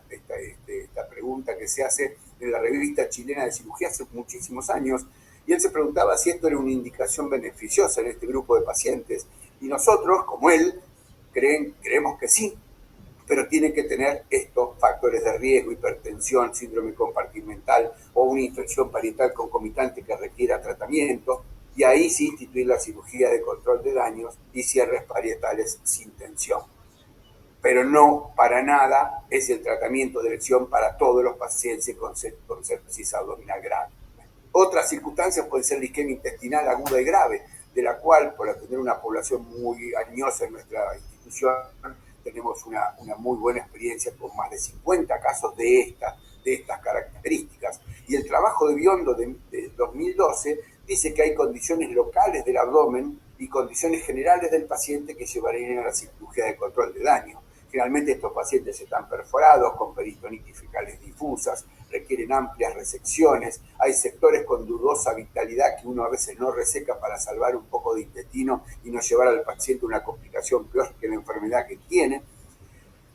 pregunta que se hace en la revista chilena de cirugía hace muchísimos años, y él se preguntaba si esto era una indicación beneficiosa en este grupo de pacientes, y nosotros, como él, creemos que sí, pero tiene que tener estos factores de riesgo: hipertensión, síndrome compartimental o una infección parietal concomitante que requiera tratamiento, y ahí sí instituir la cirugía de control de daños y cierres parietales sin tensión. Pero no para nada es el tratamiento de elección para todos los pacientes con sepsis abdominal grave. Otras circunstancias pueden ser la isquemia intestinal aguda y grave, de la cual, por tener una población muy añosa en nuestra institución, tenemos una muy buena experiencia con más de 50 casos de estas características. Y el trabajo de Biondo de 2012 dice que hay condiciones locales del abdomen y condiciones generales del paciente que llevarían a la cirugía de control de daño. Generalmente estos pacientes están perforados con peritonitis fecales difusas, requieren amplias resecciones, hay sectores con dudosa vitalidad que uno a veces no reseca para salvar un poco de intestino y no llevar al paciente una complicación peor que la enfermedad que tiene.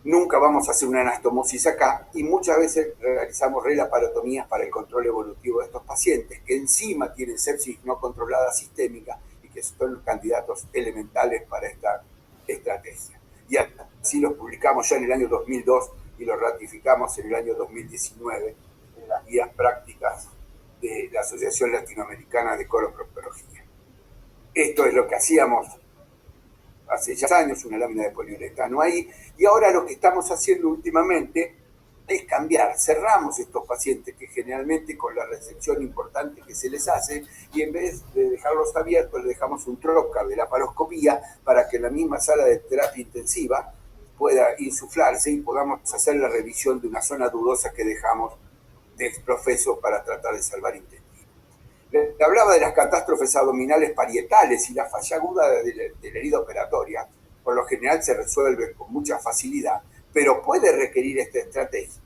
Nunca vamos a hacer una anastomosis acá, y muchas veces realizamos relaparotomías para el control evolutivo de estos pacientes, que encima tienen sepsis no controlada sistémica y que son los candidatos elementales para esta estrategia. Y así los publicamos ya en el año 2002 y los ratificamos en el año 2019 en las guías prácticas de la Asociación Latinoamericana de Coloproctología. Esto es lo que hacíamos hace ya años, una lámina de poliuretano ahí, y ahora lo que estamos haciendo últimamente es cambiar, cerramos estos pacientes que generalmente con la resección importante que se les hace, y en vez de dejarlos abiertos, le dejamos un trocar de laparoscopía para que en la misma sala de terapia intensiva pueda insuflarse y podamos hacer la revisión de una zona dudosa que dejamos de exprofeso para tratar de salvar intestino. Le hablaba de las catástrofes abdominales parietales y la falla aguda de la herida operatoria. Por lo general se resuelve con mucha facilidad, pero puede requerir esta estrategia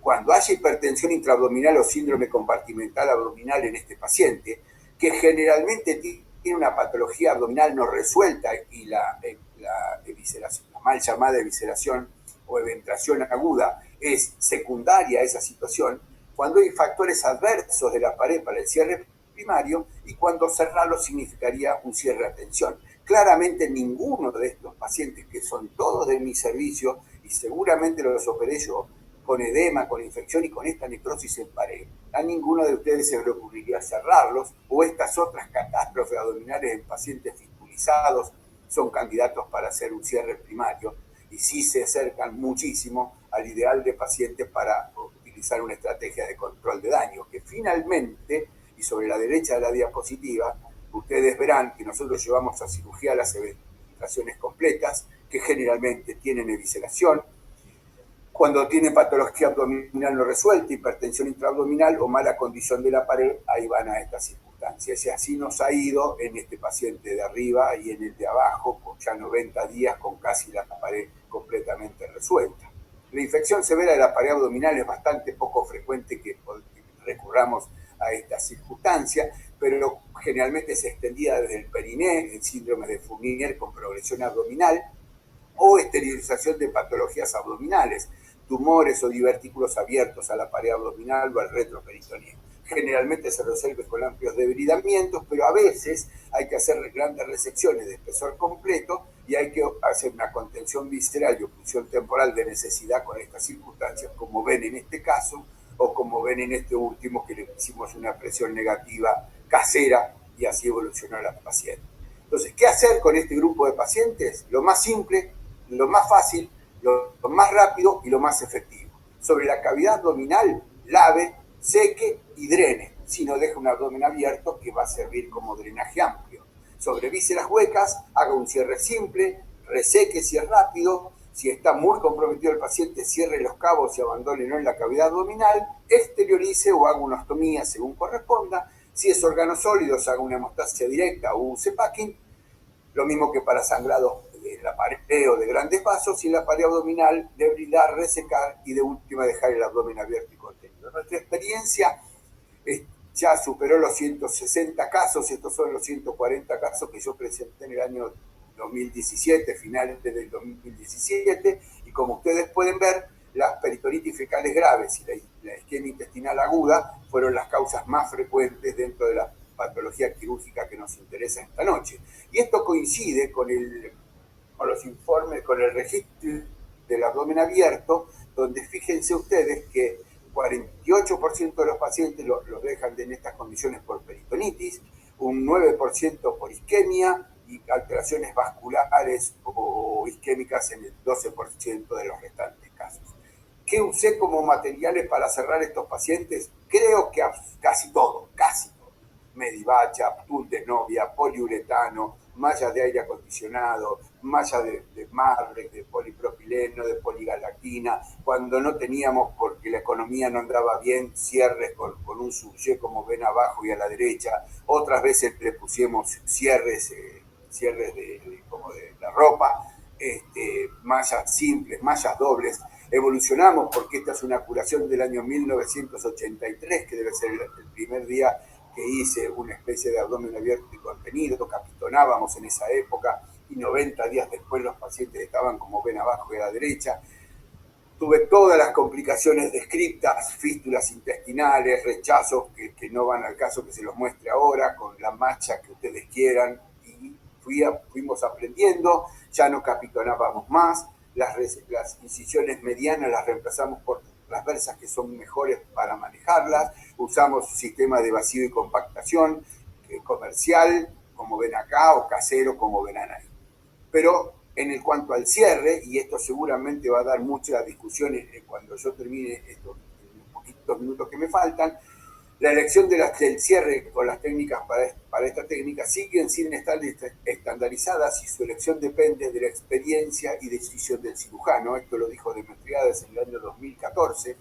cuando haya hipertensión intraabdominal o síndrome compartimental abdominal en este paciente, que generalmente tiene una patología abdominal no resuelta y la evisceración, la mal llamada evisceración o eventración aguda es secundaria a esa situación, cuando hay factores adversos de la pared para el cierre primario y cuando cerrarlo significaría un cierre a tensión. Claramente ninguno de estos pacientes, que son todos de mi servicio y seguramente los operé yo, con edema, con infección y con esta necrosis en pared, a ninguno de ustedes se le ocurriría cerrarlos, o estas otras catástrofes abdominales en pacientes fistulizados son candidatos para hacer un cierre primario y sí se acercan muchísimo al ideal de pacientes para utilizar una estrategia de control de daño, que finalmente, y sobre la derecha de la diapositiva, ustedes verán que nosotros llevamos a cirugía las evisceraciones completas, que generalmente tienen evisceración. Cuando tiene patología abdominal no resuelta, hipertensión intraabdominal o mala condición de la pared, ahí van a estas circunstancias. Y así nos ha ido en este paciente de arriba y en el de abajo, con ya 90 días con casi la pared completamente resuelta. La infección severa de la pared abdominal es bastante poco frecuente que recurramos a esta circunstancia, pero generalmente es extendida desde el periné, en síndrome de Fournier con progresión abdominal, o esterilización de patologías abdominales, tumores o divertículos abiertos a la pared abdominal o al retroperitoneo. Generalmente se resuelve con amplios debridamientos, pero a veces hay que hacer grandes resecciones de espesor completo y hay que hacer una contención visceral y oclusión temporal de necesidad con estas circunstancias, como ven en este caso, o como ven en este último, que le hicimos una presión negativa casera y así evolucionó la paciente. Entonces, ¿qué hacer con este grupo de pacientes? Lo más simple, lo más fácil, lo más rápido y lo más efectivo. Sobre la cavidad abdominal, lave, seque y drene, si no deja un abdomen abierto que va a servir como drenaje amplio. Sobre vísceras huecas, haga un cierre simple, reseque si es rápido. Si está muy comprometido el paciente, cierre los cabos y abandónelo en la cavidad abdominal, exteriorice o haga una ostomía según corresponda. Si es órganos sólidos, haga una hemostasia directa o use packing. Lo mismo que para sangrado de la pared o de grandes vasos, y en la pared abdominal debridar, resecar y de última dejar el abdomen abierto y contenido. Nuestra experiencia ya superó los 160 casos, estos son los 140 casos que yo presenté en el año 2017, finales del 2017, y como ustedes pueden ver, las peritonitis fecales graves y la isquemia intestinal aguda fueron las causas más frecuentes dentro de la patología quirúrgica que nos interesa esta noche. Y esto coincide con los informes, con el registro del abdomen abierto, donde fíjense ustedes que 48% de los pacientes los dejan en estas condiciones por peritonitis, un 9% por isquemia y alteraciones vasculares o isquémicas en el 12% de los restantes casos. ¿Qué usé como materiales para cerrar estos pacientes? Creo que casi todo. Medivacha, tul de novia, poliuretano, mallas de aire acondicionado, mallas de marbre, de polipropileno, de poligalactina. Cuando no teníamos, porque la economía no andaba bien, cierres con un surgé como ven abajo y a la derecha. Otras veces le pusimos cierres como de la ropa, mallas simples, mallas dobles. Evolucionamos porque esta es una curación del año 1983, que debe ser el primer día que hice una especie de abdomen abierto y contenido. Capitonábamos en esa época y 90 días después los pacientes estaban como ven abajo y a la derecha. Tuve todas las complicaciones descritas, fístulas intestinales, rechazos que no van al caso que se los muestre ahora, con la marcha que ustedes quieran, y fuimos aprendiendo. Ya no capitonábamos más, las incisiones medianas las reemplazamos por transversas que son mejores para manejarlas. Usamos sistema de vacío y compactación comercial, como ven acá, o casero, como ven ahí. Pero En cuanto al cierre, y esto seguramente va a dar muchas discusiones cuando yo termine estos poquitos minutos que me faltan, la elección del cierre con las técnicas para esta técnica siguen sin estar estandarizadas y su elección depende de la experiencia y decisión del cirujano. Esto lo dijo Demetriades en el año 2014.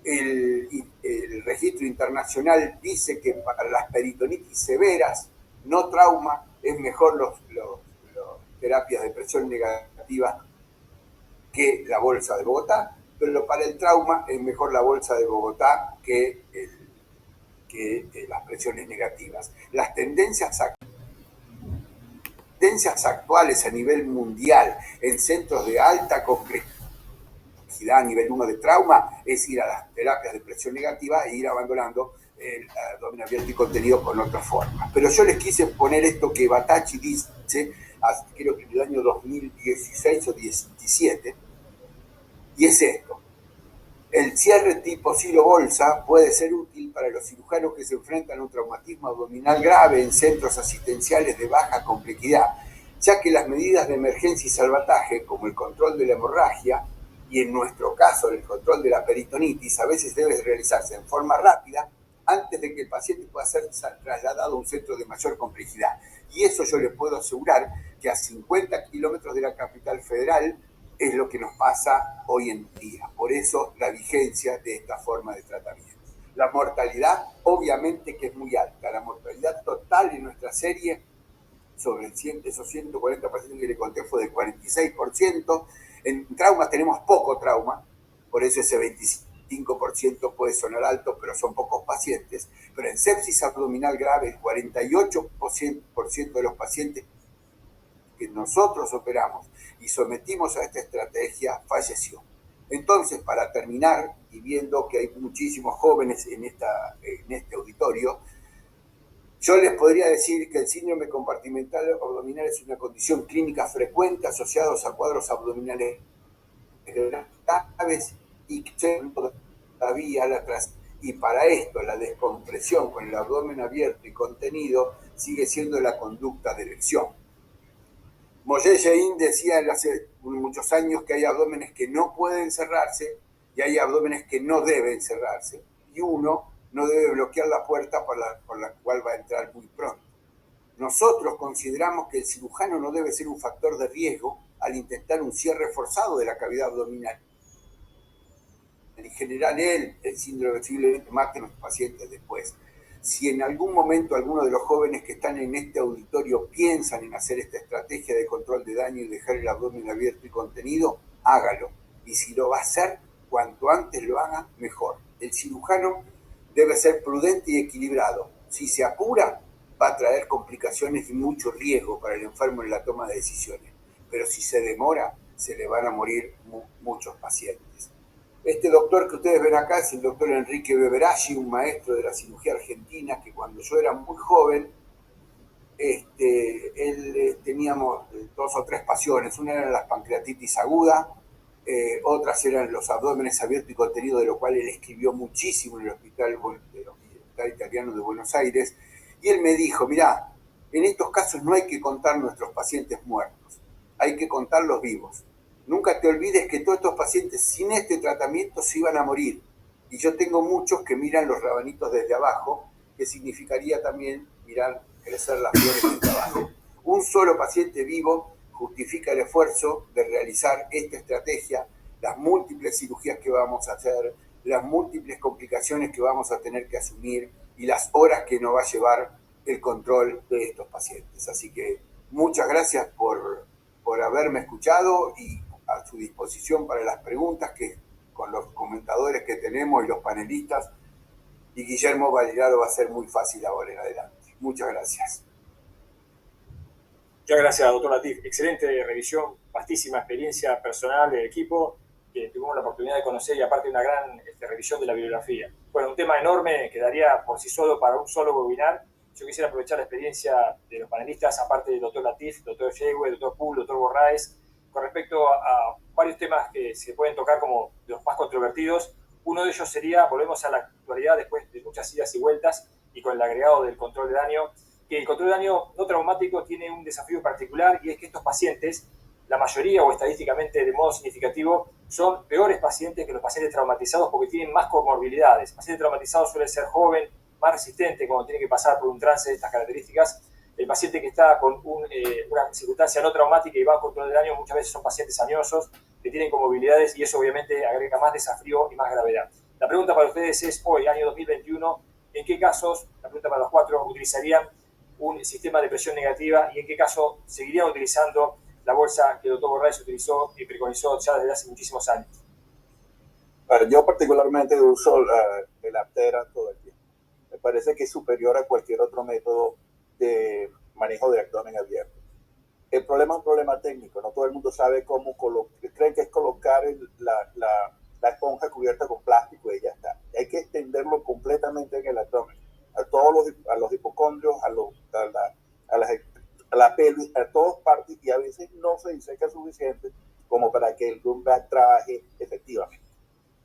El registro internacional dice que para las peritonitis severas, no trauma, es mejor los terapias de presión negativa que la bolsa de Bogotá, pero para el trauma es mejor la bolsa de Bogotá que las presiones negativas. Las tendencias actuales a nivel mundial en centros de alta complejidad a nivel 1 de trauma es ir a las terapias de presión negativa e ir abandonando el abdomen abierto y contenido con otras formas. Pero yo les quise poner esto que Batachi dice, creo que en el año 2016 o 2017, y es esto: el cierre tipo Silo Bolsa puede ser útil para los cirujanos que se enfrentan a un traumatismo abdominal grave en centros asistenciales de baja complejidad, ya que las medidas de emergencia y salvataje, como el control de la hemorragia y en nuestro caso el control de la peritonitis, a veces debe realizarse en forma rápida antes de que el paciente pueda ser trasladado a un centro de mayor complejidad. Y eso yo les puedo asegurar que a 50 kilómetros de la capital federal es lo que nos pasa hoy en día. Por eso la vigencia de esta forma de tratamiento. La mortalidad obviamente que es muy alta. La mortalidad total en nuestra serie sobre esos 140 pacientes que le conté fue del 46%. En traumas tenemos poco trauma, por eso ese 25% puede sonar alto, pero son pocos pacientes. Pero en sepsis abdominal grave, el 48% de los pacientes que nosotros operamos y sometimos a esta estrategia falleció. Entonces, para terminar, y viendo que hay muchísimos jóvenes en este auditorio, yo les podría decir que el síndrome compartimental abdominal es una condición clínica frecuente asociada a cuadros abdominales graves y que todavía y para esto la descompresión con el abdomen abierto y contenido sigue siendo la conducta de elección. Moshe Shein decía hace muchos años que hay abdómenes que no pueden cerrarse y hay abdómenes que no deben cerrarse, y uno no debe bloquear la puerta por la cual va a entrar muy pronto. Nosotros consideramos que el cirujano no debe ser un factor de riesgo al intentar un cierre forzado de la cavidad abdominal. En general, el síndrome posiblemente mate a los pacientes después. Si en algún momento alguno de los jóvenes que están en este auditorio piensan en hacer esta estrategia de control de daño y dejar el abdomen abierto y contenido, hágalo. Y si lo va a hacer, cuanto antes lo haga, mejor. El cirujano debe ser prudente y equilibrado. Si se apura, va a traer complicaciones y mucho riesgo para el enfermo en la toma de decisiones. Pero si se demora, se le van a morir muchos pacientes. Este doctor que ustedes ven acá es el doctor Enrique Beberaggi, un maestro de la cirugía argentina, que cuando yo era muy joven, teníamos 2 o 3 pasiones. Una era la pancreatitis aguda, otras eran los abdómenes abiertos y contenido, de lo cual él escribió muchísimo en el Hospital Italiano de Buenos Aires. Y él me dijo, mirá, en estos casos no hay que contar nuestros pacientes muertos, hay que contarlos vivos. Nunca te olvides que todos estos pacientes sin este tratamiento se iban a morir. Y yo tengo muchos que miran los rabanitos desde abajo, que significaría también mirar crecer las flores desde abajo. Un solo paciente vivo justifica el esfuerzo de realizar esta estrategia, las múltiples cirugías que vamos a hacer, las múltiples complicaciones que vamos a tener que asumir y las horas que nos va a llevar el control de estos pacientes. Así que muchas gracias por haberme escuchado y a su disposición para las preguntas que con los comentadores que tenemos y los panelistas, y Guillermo Valirado va a ser muy fácil ahora en adelante. Muchas gracias.
Muchas gracias, doctor Latif. Excelente revisión, vastísima experiencia personal del equipo que tuvimos la oportunidad de conocer, y aparte una gran revisión de la bibliografía. Bueno, un tema enorme que daría por sí solo para un solo webinar. Yo quisiera aprovechar la experiencia de los panelistas, aparte del doctor Latif, doctor Yehue, doctor Poole, doctor Borraes, con respecto a varios temas que se pueden tocar como los más controvertidos. Uno de ellos sería, volvemos a la actualidad después de muchas idas y vueltas y con el agregado del control de daño, que el control de daño no traumático tiene un desafío particular, y es que estos pacientes la mayoría o estadísticamente de modo significativo son peores pacientes que los pacientes traumatizados porque tienen más comorbilidades. El paciente traumatizado suele ser joven, más resistente cuando tiene que pasar por un trance de estas características. El paciente que está con una circunstancia no traumática y va a control del daño muchas veces son pacientes añosos que tienen comorbilidades y eso obviamente agrega más desafío y más gravedad. La pregunta para ustedes es, hoy, año 2021, ¿en qué casos, la pregunta para los cuatro, utilizarían un sistema de presión negativa y en qué caso seguirían utilizando la bolsa que el doctor Borrell utilizó y preconizó ya desde hace muchísimos años?
Yo particularmente uso el Aptera todo el tiempo. Me parece que es superior a cualquier otro método de manejo de abdomen abierto. El problema es un problema técnico, no todo el mundo sabe cómo creen que es colocar la esponja cubierta con plástico y ya está. Hay que extenderlo completamente en el abdomen, a los hipocondrios, a la pelvis, a todas partes, y a veces no se diseca suficiente como para que el lumbar trabaje efectivamente.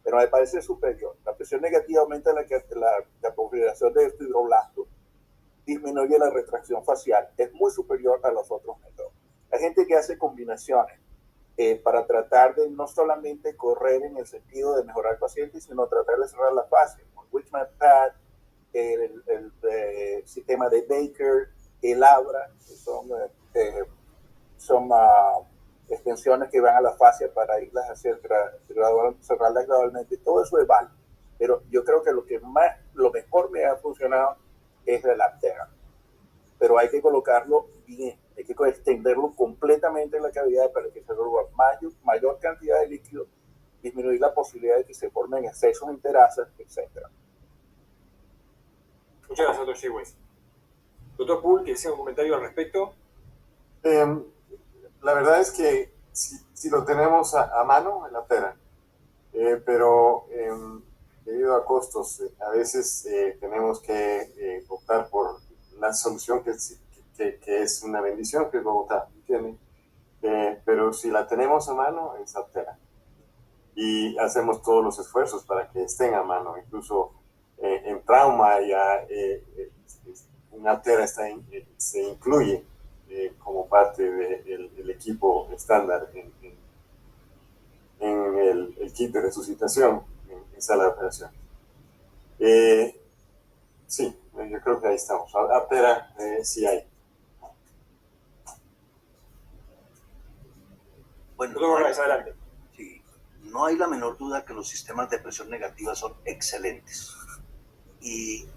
Pero me parece superior. La presión negativa aumenta la proliferación de fibroblastos, disminuye la retracción facial, es muy superior a los otros métodos. Hay gente que hace combinaciones para tratar de no solamente correr en el sentido de mejorar al paciente, sino tratar de cerrar la fascia, con Witchman Pad, el sistema de Baker, el Abra, que son extensiones que van a la fascia para irlas a hacer cerrarlas gradualmente. Todo eso es válido, pero yo creo que lo mejor me ha funcionado es el Aptera, pero hay que colocarlo bien, hay que extenderlo completamente en la cavidad para que se absorba mayor cantidad de líquido, disminuir la posibilidad de que se formen excesos en terrazas, etc.
Muchas gracias, doctor Sheaways. Doctor Poole, ¿quiere hacer un comentario al respecto?
La verdad es que si lo tenemos a mano, el Aptera, pero debido a costos, a veces tenemos que optar por la solución que es una bendición, que es Bogotá, ¿entienden? Pero si la tenemos a mano, es Aptera. Y hacemos todos los esfuerzos para que estén a mano. Incluso en trauma ya una Aptera se incluye como parte del equipo estándar en el kit de resucitación en sala de operación. Sí, yo creo que ahí estamos. Aptera sí hay.
Bueno,
adelante.
Sí, no hay la menor duda que los sistemas de presión negativa son excelentes. Y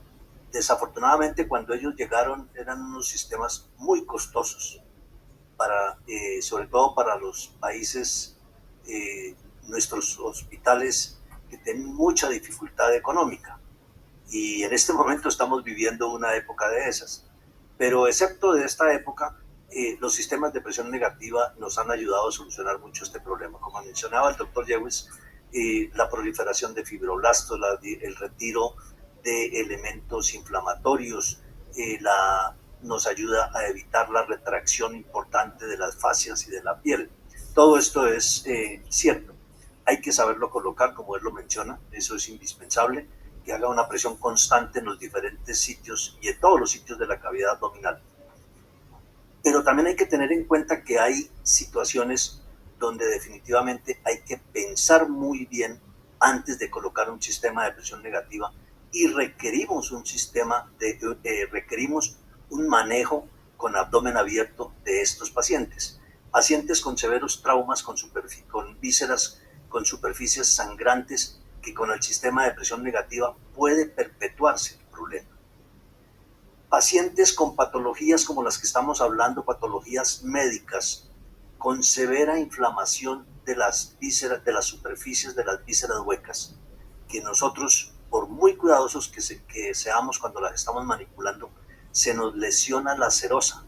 desafortunadamente cuando ellos llegaron eran unos sistemas muy costosos, sobre todo para los países, nuestros hospitales que tienen mucha dificultad económica. Y en este momento estamos viviendo una época de esas. Pero excepto de esta época, los sistemas de presión negativa nos han ayudado a solucionar mucho este problema. Como mencionaba el doctor Lewis, la proliferación de fibroblastos, el retiro de elementos inflamatorios, nos ayuda a evitar la retracción importante de las fascias y de la piel. Todo esto es cierto. Hay que saberlo colocar, como él lo menciona, eso es indispensable, que haga una presión constante en los diferentes sitios y en todos los sitios de la cavidad abdominal. Pero también hay que tener en cuenta que hay situaciones donde definitivamente hay que pensar muy bien antes de colocar un sistema de presión negativa y requerimos requerimos un manejo con abdomen abierto de estos pacientes. Pacientes con severos traumas, con vísceras, con superficies sangrantes, que con el sistema de presión negativa puede perpetuarse el problema. Pacientes con patologías como las que estamos hablando, patologías médicas, con severa inflamación de las vísceras, de las superficies de las vísceras huecas, que nosotros, por muy cuidadosos que seamos cuando las estamos manipulando, se nos lesiona la serosa.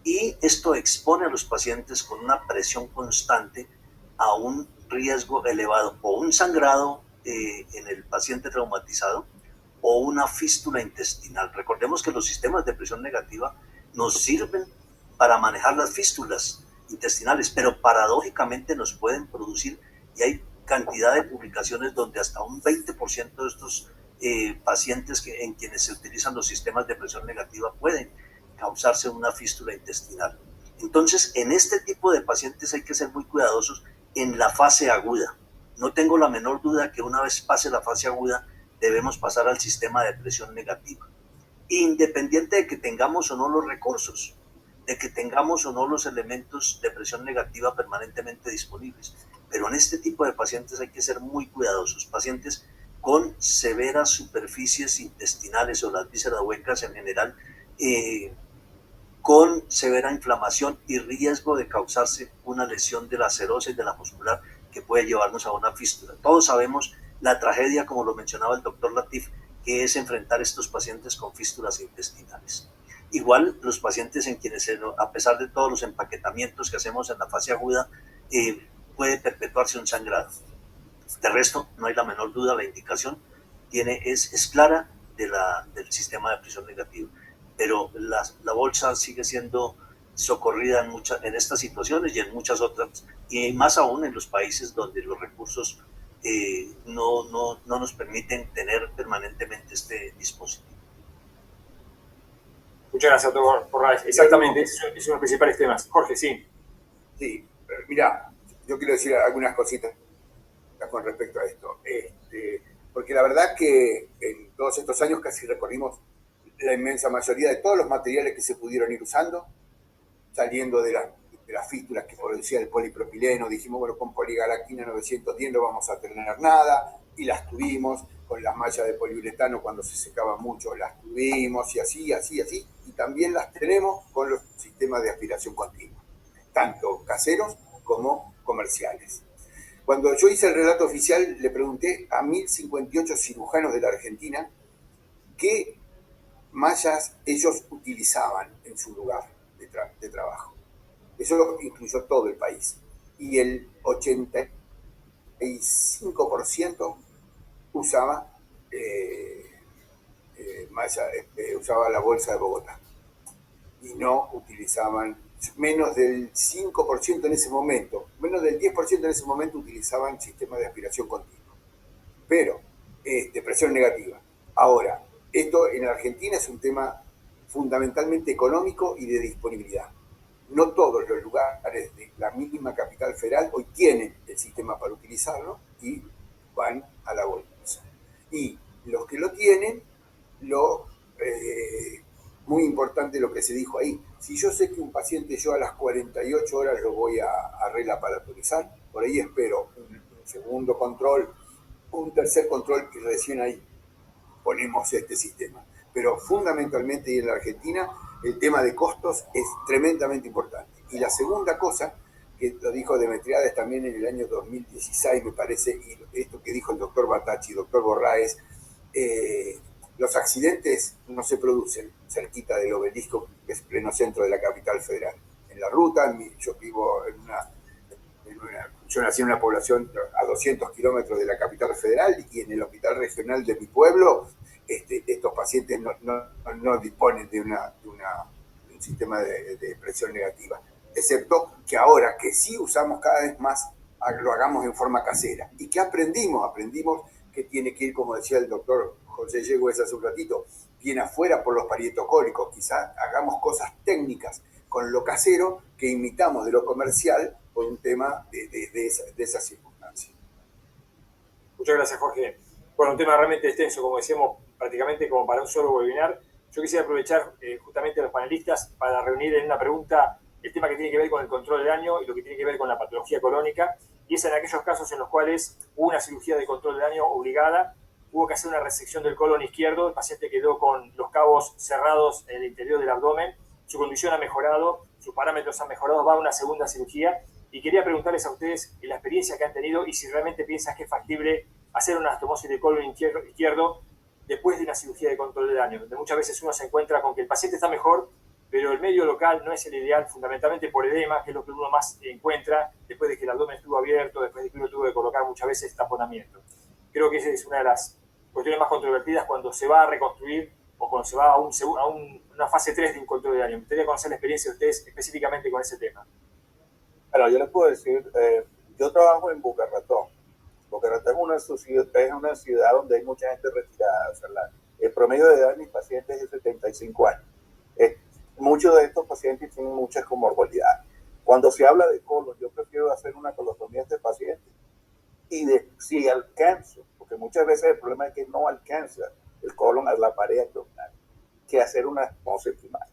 Y esto expone a los pacientes con una presión constante a un riesgo elevado, o un sangrado en el paciente traumatizado, o una fístula intestinal. Recordemos que los sistemas de presión negativa nos sirven para manejar las fístulas intestinales, pero paradójicamente nos pueden producir, y hay cantidad de publicaciones donde hasta un 20% de estos pacientes en quienes se utilizan los sistemas de presión negativa pueden causarse una fístula intestinal. Entonces, en este tipo de pacientes hay que ser muy cuidadosos en la fase aguda. No tengo la menor duda que una vez pase la fase aguda, debemos pasar al sistema de presión negativa. Independiente de que tengamos o no los recursos, de que tengamos o no los elementos de presión negativa permanentemente disponibles. Pero en este tipo de pacientes hay que ser muy cuidadosos. Pacientes con severas superficies intestinales o las vísceras huecas en general, con severa inflamación y riesgo de causarse una lesión de la serosis de la muscular que puede llevarnos a una fístula. Todos sabemos la tragedia, como lo mencionaba el doctor Latif, que es enfrentar estos pacientes con fístulas intestinales. Igual los pacientes en quienes, a pesar de todos los empaquetamientos que hacemos en la fase aguda, puede perpetuarse un sangrado. De resto, no hay la menor duda, la indicación es clara del sistema de presión negativa. Pero la bolsa sigue siendo socorrida en estas situaciones y en muchas otras, y más aún en los países donde los recursos no nos permiten tener permanentemente este dispositivo.
Muchas gracias, doctor Porraes. Exactamente, esos son los principales temas. Jorge, sí.
Sí, mira, yo quiero decir algunas cositas con respecto a esto. Porque la verdad que en todos estos años casi recorrimos la inmensa mayoría de todos los materiales que se pudieron ir usando, saliendo de las fístulas que producía el polipropileno. Dijimos, bueno, con poligalactina 910 no vamos a tener nada, y las tuvimos. Con las mallas de poliuretano, cuando se secaba mucho, las tuvimos, y así. Y también las tenemos con los sistemas de aspiración continua, tanto caseros como comerciales. Cuando yo hice el relato oficial, le pregunté a 1058 cirujanos de la Argentina qué mallas ellos utilizaban en su lugar de trabajo. Eso incluyó todo el país. Y el 85% usaba usaba la bolsa de Bogotá. Y no utilizaban, menos del 5% en ese momento, menos del 10% en ese momento utilizaban sistemas de aspiración continua. Pero, de presión negativa. Ahora, esto en Argentina es un tema fundamentalmente económico y de disponibilidad. No todos los lugares de la misma capital federal hoy tienen el sistema para utilizarlo y van a la bolsa. Y los que lo tienen, muy importante lo que se dijo ahí. Si yo sé que un paciente yo a las 48 horas lo voy a relaparatonizar, por ahí espero un segundo control, un tercer control y recién ahí ponemos este sistema. Pero fundamentalmente, y en la Argentina, el tema de costos es tremendamente importante. Y la segunda cosa, que lo dijo Demetriades también en el año 2016, me parece, y esto que dijo el doctor Batacci, doctor Borraes, los accidentes no se producen cerquita del obelisco, que es pleno centro de la capital federal. En la ruta, yo vivo yo nací en una población a 200 kilómetros de la capital federal, y en el hospital regional de mi pueblo, estos pacientes no disponen de un sistema de presión negativa, excepto que ahora que sí usamos cada vez más, lo hagamos en forma casera. ¿Y qué aprendimos? Aprendimos que tiene que ir, como decía el doctor José Yegües hace un ratito, bien afuera por los parietocólicos. Quizás hagamos cosas técnicas con lo casero que imitamos de lo comercial por un tema de esa circunstancia.
Muchas gracias, Jorge. Bueno, un tema realmente extenso, como decíamos, prácticamente como para un solo webinar. Yo quisiera aprovechar justamente a los panelistas para reunir en una pregunta el tema que tiene que ver con el control del daño y lo que tiene que ver con la patología colónica, y es en aquellos casos en los cuales hubo una cirugía de control de daño obligada, hubo que hacer una resección del colon izquierdo, el paciente quedó con los cabos cerrados en el interior del abdomen, su condición ha mejorado, sus parámetros han mejorado, va a una segunda cirugía, y quería preguntarles a ustedes la experiencia que han tenido y si realmente piensan que es factible hacer una anastomosis del colon izquierdo después de una cirugía de control de daño, donde muchas veces uno se encuentra con que el paciente está mejor, pero el medio local no es el ideal, fundamentalmente por edema, que es lo que uno más encuentra después de que el abdomen estuvo abierto, después de que uno tuvo que colocar muchas veces taponamiento. Creo que esa es una de las cuestiones más controvertidas cuando se va a reconstruir o cuando se va a una fase 3 de un control de daño. Me gustaría conocer la experiencia de ustedes específicamente con ese tema.
Bueno, yo les puedo decir, yo trabajo en Boca Ratón. Boca Ratón es una ciudad donde hay mucha gente retirada. O sea, el promedio de edad de mis pacientes es de 75 años. muchos de estos pacientes tienen muchas comorbilidades. Cuando se habla de colon, yo prefiero hacer una colostomía a este paciente y si alcanzo, porque muchas veces el problema es que no alcanza el colon a la pared abdominal, que hacer una anastomosis primaria.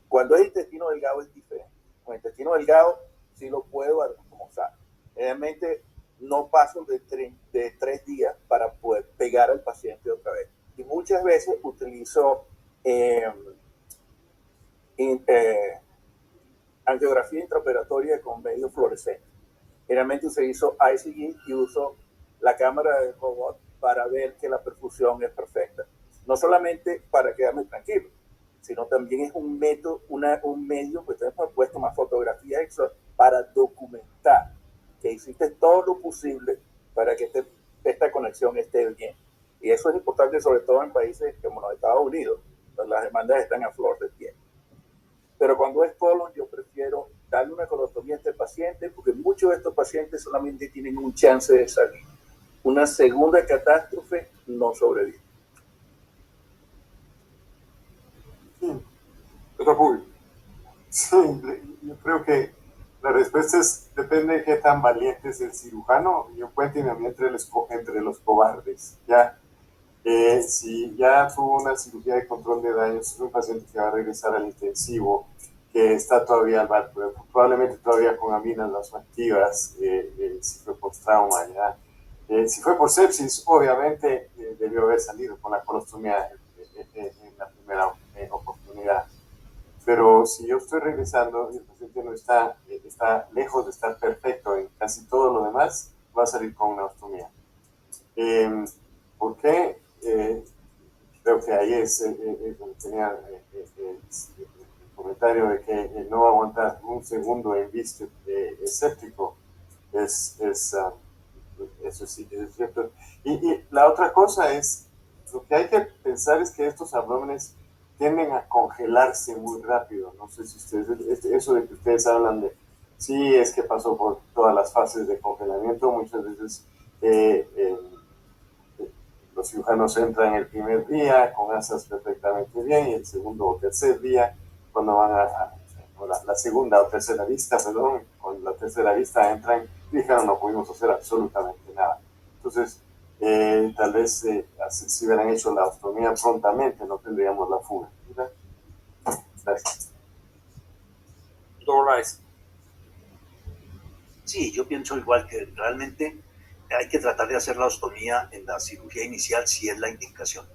Cuando es intestino delgado es diferente. Con el intestino delgado sí lo puedo anastomosar. Realmente no paso de 3 días para poder pegar al paciente otra vez. Y muchas veces utilizo angiografía intraoperatoria con medio fluorescente. Generalmente se hizo ICG y uso la cámara de robot para ver que la perfusión es perfecta. No solamente para quedarme tranquilo, sino también es un método, un medio que ustedes pueden tomar fotografías para documentar que hiciste todo lo posible para que esta conexión esté bien. Y eso es importante sobre todo en países como los Estados Unidos, donde las demandas están a flor de piel. Pero cuando es colon, yo prefiero darle una colostomía a este paciente, porque muchos de estos pacientes solamente tienen un chance de salir. Una segunda catástrofe no sobrevive.
Sí.
Doctor Poole.
Sí, yo creo que la respuesta es, depende de qué tan valiente es el cirujano. Yo cuento a mí entre los cobardes, ¿ya? Si ya tuvo una cirugía de control de daños, es un paciente que va a regresar al intensivo, que está todavía probablemente todavía con aminas vasoactivas, si fue post-trauma, ¿ya? Si fue por sepsis, obviamente debió haber salido con la colostomía en la primera oportunidad. Pero si yo estoy regresando y el paciente no está lejos de estar perfecto en casi todo lo demás, va a salir con una ostomía. ¿Por qué? Creo que ahí es donde tenía el comentario de que no aguantar un segundo en visto escéptico. Eso sí, es cierto. Y la otra cosa es, lo que hay que pensar es que estos abdómenes tienden a congelarse muy rápido. No sé si ustedes, eso de que ustedes hablan de, sí, es que pasó por todas las fases de congelamiento, muchas veces los cirujanos entran el primer día con asas perfectamente bien y el segundo o tercer día, cuando van la segunda o tercera vista, perdón, con la tercera vista entran y dijeron no pudimos hacer absolutamente nada. Entonces, tal vez si hubieran hecho la ostomía prontamente no tendríamos la fuga. ¿Verdad? Gracias.
Doctor Rice.
Sí, yo pienso igual que realmente hay que tratar de hacer la ostomía en la cirugía inicial si es la indicación.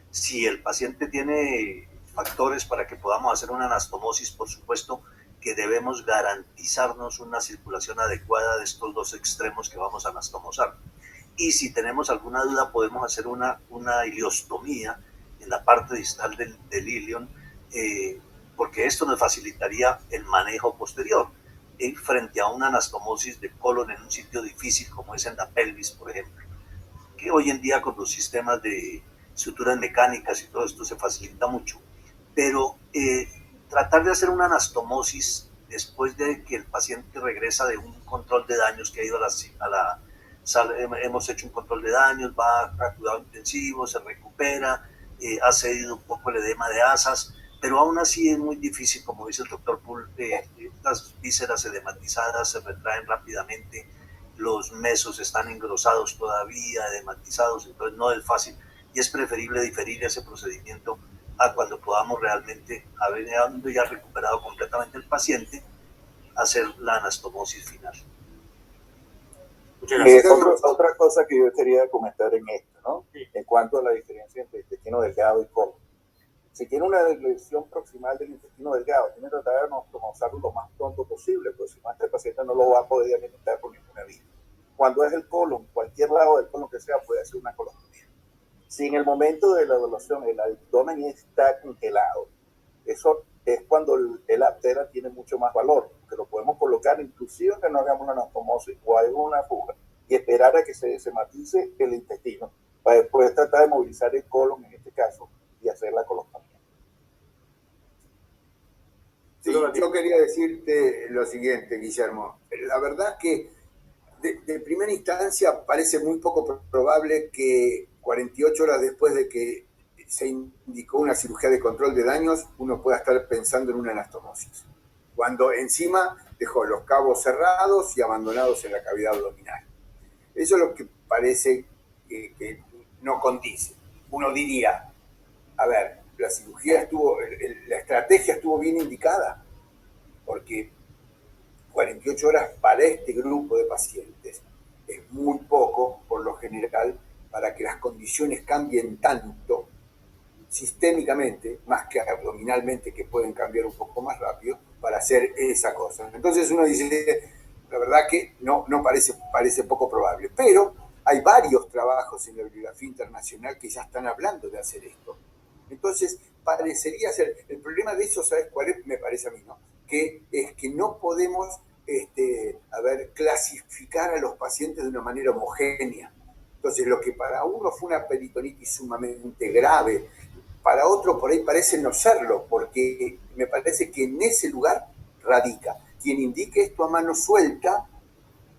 Si el paciente tiene factores para que podamos hacer una anastomosis, por supuesto que debemos garantizarnos una circulación adecuada de estos dos extremos que vamos a anastomosar. Y si tenemos alguna duda, podemos hacer una ileostomía en la parte distal del ilion, porque esto nos facilitaría el manejo posterior frente a una anastomosis de colon en un sitio difícil como es en la pelvis, por ejemplo, que hoy en día con los sistemas de suturas mecánicas y todo esto se facilita mucho. Pero tratar de hacer una anastomosis después de que el paciente regresa de un control de daños que ha ido a la sala, hemos hecho un control de daños, va a cuidado intensivo, se recupera, ha cedido un poco el edema de asas, pero aún así es muy difícil, como dice el doctor Poole, estas vísceras edematizadas se retraen rápidamente, los mesos están engrosados todavía, edematizados, entonces no es fácil y es preferible diferir ese procedimiento a cuando podamos realmente, habiendo ya recuperado completamente el paciente, hacer la anastomosis final.
Otra cosa que yo quería comentar en esto, ¿no? Sí. En cuanto a la diferencia entre intestino delgado y colon. Si tiene una lesión proximal del intestino delgado, tiene que tratar de anastomosarlo lo más pronto posible, pues si no, este paciente no lo va a poder alimentar por ninguna vía. Cuando es el colon, cualquier lado del colon que sea, puede hacer una colostomía. Si en el momento de la evaluación el abdomen está congelado, eso es cuando el aptera tiene mucho más valor, que lo podemos colocar inclusive que no hagamos una anastomosis o alguna fuga y esperar a que se sematice el intestino para después tratar de movilizar el colon en este caso y hacer la colostomía.
Sí, yo quería decirte lo siguiente, Guillermo. La verdad que de primera instancia parece muy poco probable que 48 horas después de que se indicó una cirugía de control de daños, uno pueda estar pensando en una anastomosis, cuando encima dejó los cabos cerrados y abandonados en la cavidad abdominal. Eso es lo que parece que no condice. Uno diría, a ver, la cirugía la estrategia estuvo bien indicada, porque 48 horas para este grupo de pacientes es muy poco, por lo general, para que las condiciones cambien tanto sistémicamente, más que abdominalmente, que pueden cambiar un poco más rápido, para hacer esa cosa. Entonces uno dice, la verdad que no parece poco probable, pero hay varios trabajos en la bibliografía internacional que ya están hablando de hacer esto. Entonces, parecería ser, el problema de eso, ¿sabes cuál es? Me parece a mí, ¿no? Que es que no podemos clasificar a los pacientes de una manera homogénea. Entonces, lo que para uno fue una peritonitis sumamente grave, para otro por ahí parece no serlo, porque me parece que en ese lugar radica. Quien indique esto a mano suelta,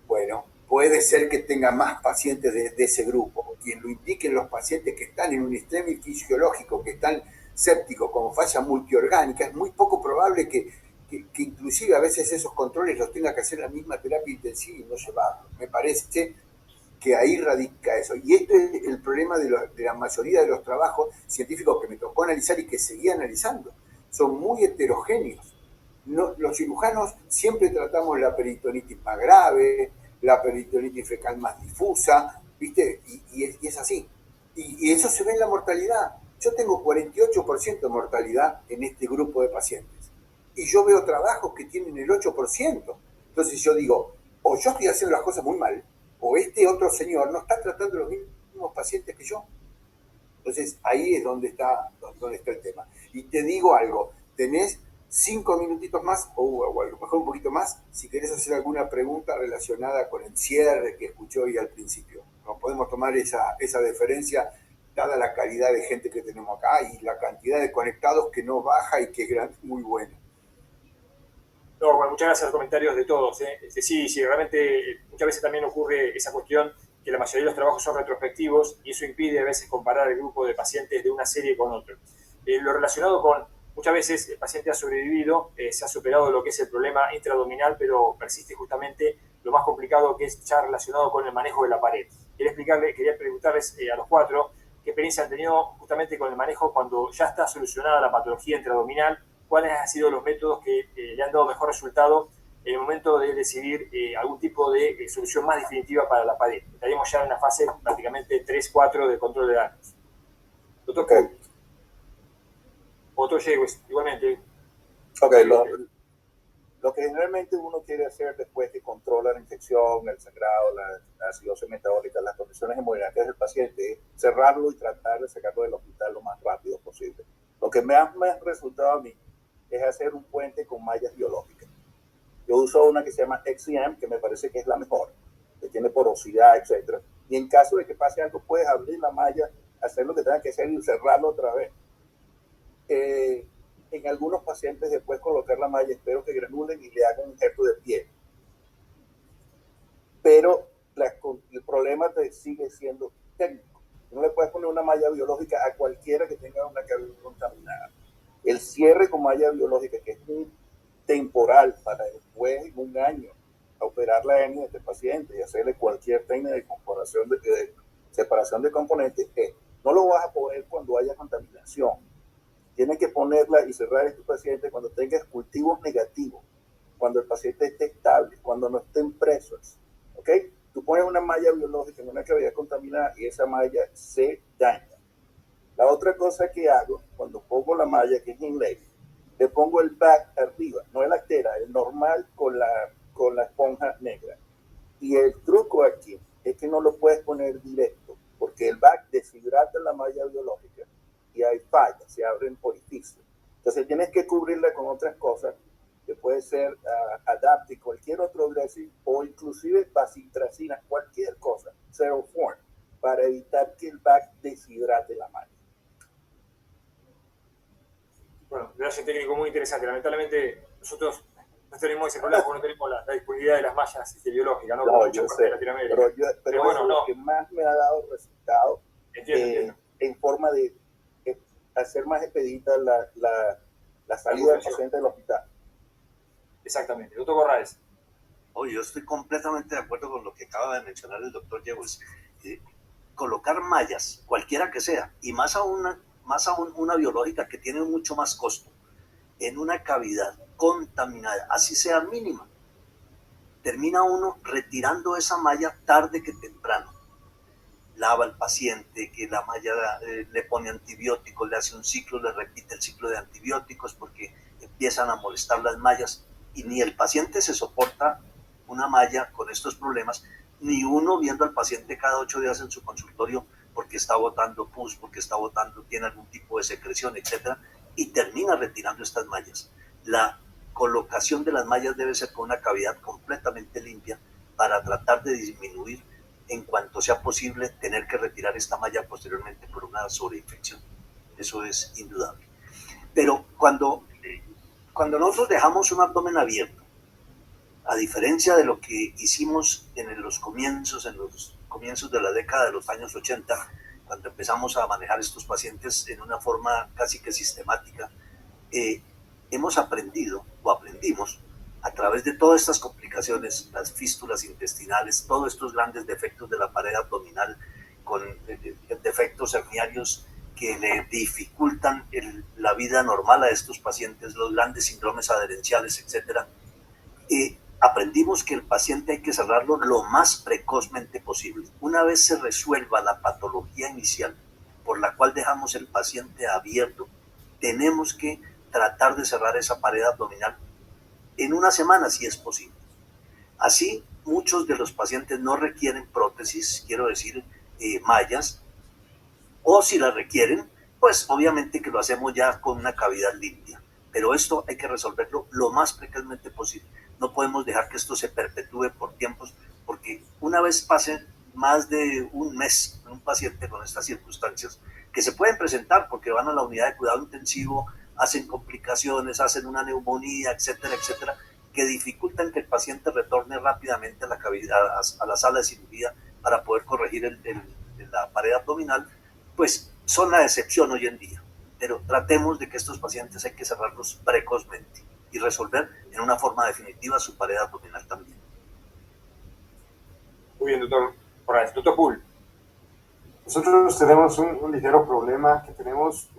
bueno, puede ser que tenga más pacientes de ese grupo. Quien lo indiquen los pacientes que están en un extremo fisiológico, que están sépticos como falla multiorgánica, es muy poco probable que inclusive a veces esos controles los tenga que hacer la misma terapia intensiva y no llevarlos. Me parece que ahí radica eso. Y esto es el problema de la mayoría de los trabajos científicos que me tocó analizar y que seguía analizando. Son muy heterogéneos. No, los cirujanos siempre tratamos la peritonitis más grave, la peritonitis fecal más difusa, ¿viste? Y es así. Y eso se ve en la mortalidad. Yo tengo 48% de mortalidad en este grupo de pacientes. Y yo veo trabajos que tienen el 8%. Entonces yo digo, o yo estoy haciendo las cosas muy mal, o este otro señor no está tratando los mismos pacientes que yo. Entonces ahí es donde está el tema. Y te digo algo, tenés 5 minutitos más, o a lo mejor un poquito más, si querés hacer alguna pregunta relacionada con el cierre que escuché hoy al principio. No podemos tomar esa deferencia, dada la calidad de gente que tenemos acá y la cantidad de conectados que no baja y que es muy buena.
No, bueno, muchas gracias a los comentarios de todos. Sí, realmente muchas veces también ocurre esa cuestión que la mayoría de los trabajos son retrospectivos y eso impide a veces comparar el grupo de pacientes de una serie con otro. Lo relacionado con, muchas veces el paciente ha sobrevivido, se ha superado lo que es el problema intraabdominal, pero persiste justamente lo más complicado que es ya relacionado con el manejo de la pared. Quería preguntarles a los cuatro qué experiencia han tenido justamente con el manejo cuando ya está solucionada la patología intraabdominal, cuáles han sido los métodos que le han dado mejor resultado en el momento de decidir algún tipo de solución más definitiva para la pared. Estaríamos ya en una fase prácticamente 3-4 de control de daños. Doctor Paul. Otro Jewes, igualmente.
Ok, lo que generalmente uno quiere hacer después que controla la infección, el sangrado, la acidosis metabólica, las condiciones hemodinámicas del paciente, es cerrarlo y tratar de sacarlo del hospital lo más rápido posible. Lo que me ha resultado a mí es hacer un puente con mallas biológicas. Yo uso una que se llama XCM, que me parece que es la mejor, que tiene porosidad, etc. Y en caso de que pase algo, puedes abrir la malla, hacer lo que tengas que hacer y cerrarlo otra vez. En algunos pacientes después colocar la malla, espero que granulen y le hagan un injerto de piel. Pero el problema sigue siendo técnico. No le puedes poner una malla biológica a cualquiera que tenga una cavidad contaminada. El cierre con malla biológica, que es un temporal para después, en un año, a operar la hernia de este paciente y hacerle cualquier técnica de separación de componentes, no lo vas a poner cuando haya contaminación. Tienes que ponerla y cerrar a este paciente cuando tengas cultivos negativos, cuando el paciente esté estable, cuando no estén presos. ¿Ok? Tú pones una malla biológica en una cavidad contaminada y esa malla se daña. La otra cosa que hago, cuando pongo la malla, que es inlay, le pongo el back arriba, no el actera, el normal con la esponja negra. Y el truco aquí es que no lo puedes poner directo, porque el back deshidrata la malla biológica y hay fallas, se abren orificios. Entonces tienes que cubrirla con otras cosas, que puede ser Adapti, cualquier otro dressing, o inclusive bacitracina, cualquier cosa, Seroform, para evitar que el back deshidrate la malla.
Bueno, gracias técnico muy interesante. Lamentablemente nosotros no tenemos ese problema porque no tenemos la disponibilidad de las mallas biológicas, ¿no?
No, yo sé, pero bueno,
no.
Lo que más me ha dado resultado
entiendo.
En forma de hacer más expedita la salida del paciente del hospital.
Exactamente. Doctor Corrales.
Oye, yo estoy completamente de acuerdo con lo que acaba de mencionar el doctor Jewels. Colocar mallas, cualquiera que sea, y más aún una biológica que tiene mucho más costo, en una cavidad contaminada, así sea mínima, termina uno retirando esa malla tarde que temprano. Lava al paciente, que la malla le pone antibióticos, le hace un ciclo, le repite el ciclo de antibióticos porque empiezan a molestar las mallas y ni el paciente se soporta una malla con estos problemas, ni uno viendo al paciente cada 8 días en su consultorio porque está botando pus, porque está botando, tiene algún tipo de secreción, etcétera, y termina retirando estas mallas. La colocación de las mallas debe ser con una cavidad completamente limpia para tratar de disminuir en cuanto sea posible tener que retirar esta malla posteriormente por una sobreinfección. Eso es indudable. Pero cuando nosotros dejamos un abdomen abierto, a diferencia de lo que hicimos en los comienzos de la década de los años 80, cuando empezamos a manejar estos pacientes en una forma casi que sistemática, hemos aprendimos a través de todas estas complicaciones, las fístulas intestinales, todos estos grandes defectos de la pared abdominal, con defectos herniarios que le dificultan la vida normal a estos pacientes, los grandes síndromes adherenciales, etc. Aprendimos que el paciente hay que cerrarlo lo más precozmente posible. Una vez se resuelva la patología inicial por la cual dejamos el paciente abierto, tenemos que tratar de cerrar esa pared abdominal en una semana si es posible. Así, muchos de los pacientes no requieren prótesis, quiero decir, mallas, o si las requieren, pues obviamente que lo hacemos ya con una cavidad limpia. Pero esto hay que resolverlo lo más precozmente posible. No podemos dejar que esto se perpetúe por tiempos, porque una vez pase más de un mes en un paciente con estas circunstancias, que se pueden presentar porque van a la unidad de cuidado intensivo, hacen complicaciones, hacen una neumonía, etcétera, etcétera, que dificultan que el paciente retorne rápidamente a la cavidad, a la sala de cirugía para poder corregir la pared abdominal, pues son la excepción hoy en día. Pero tratemos de que estos pacientes hay que cerrarlos precozmente y resolver en una forma definitiva su pared abdominal también.
Muy bien, doctor Corrales. Doctor Pool.
Nosotros tenemos un ligero problema, que tenemos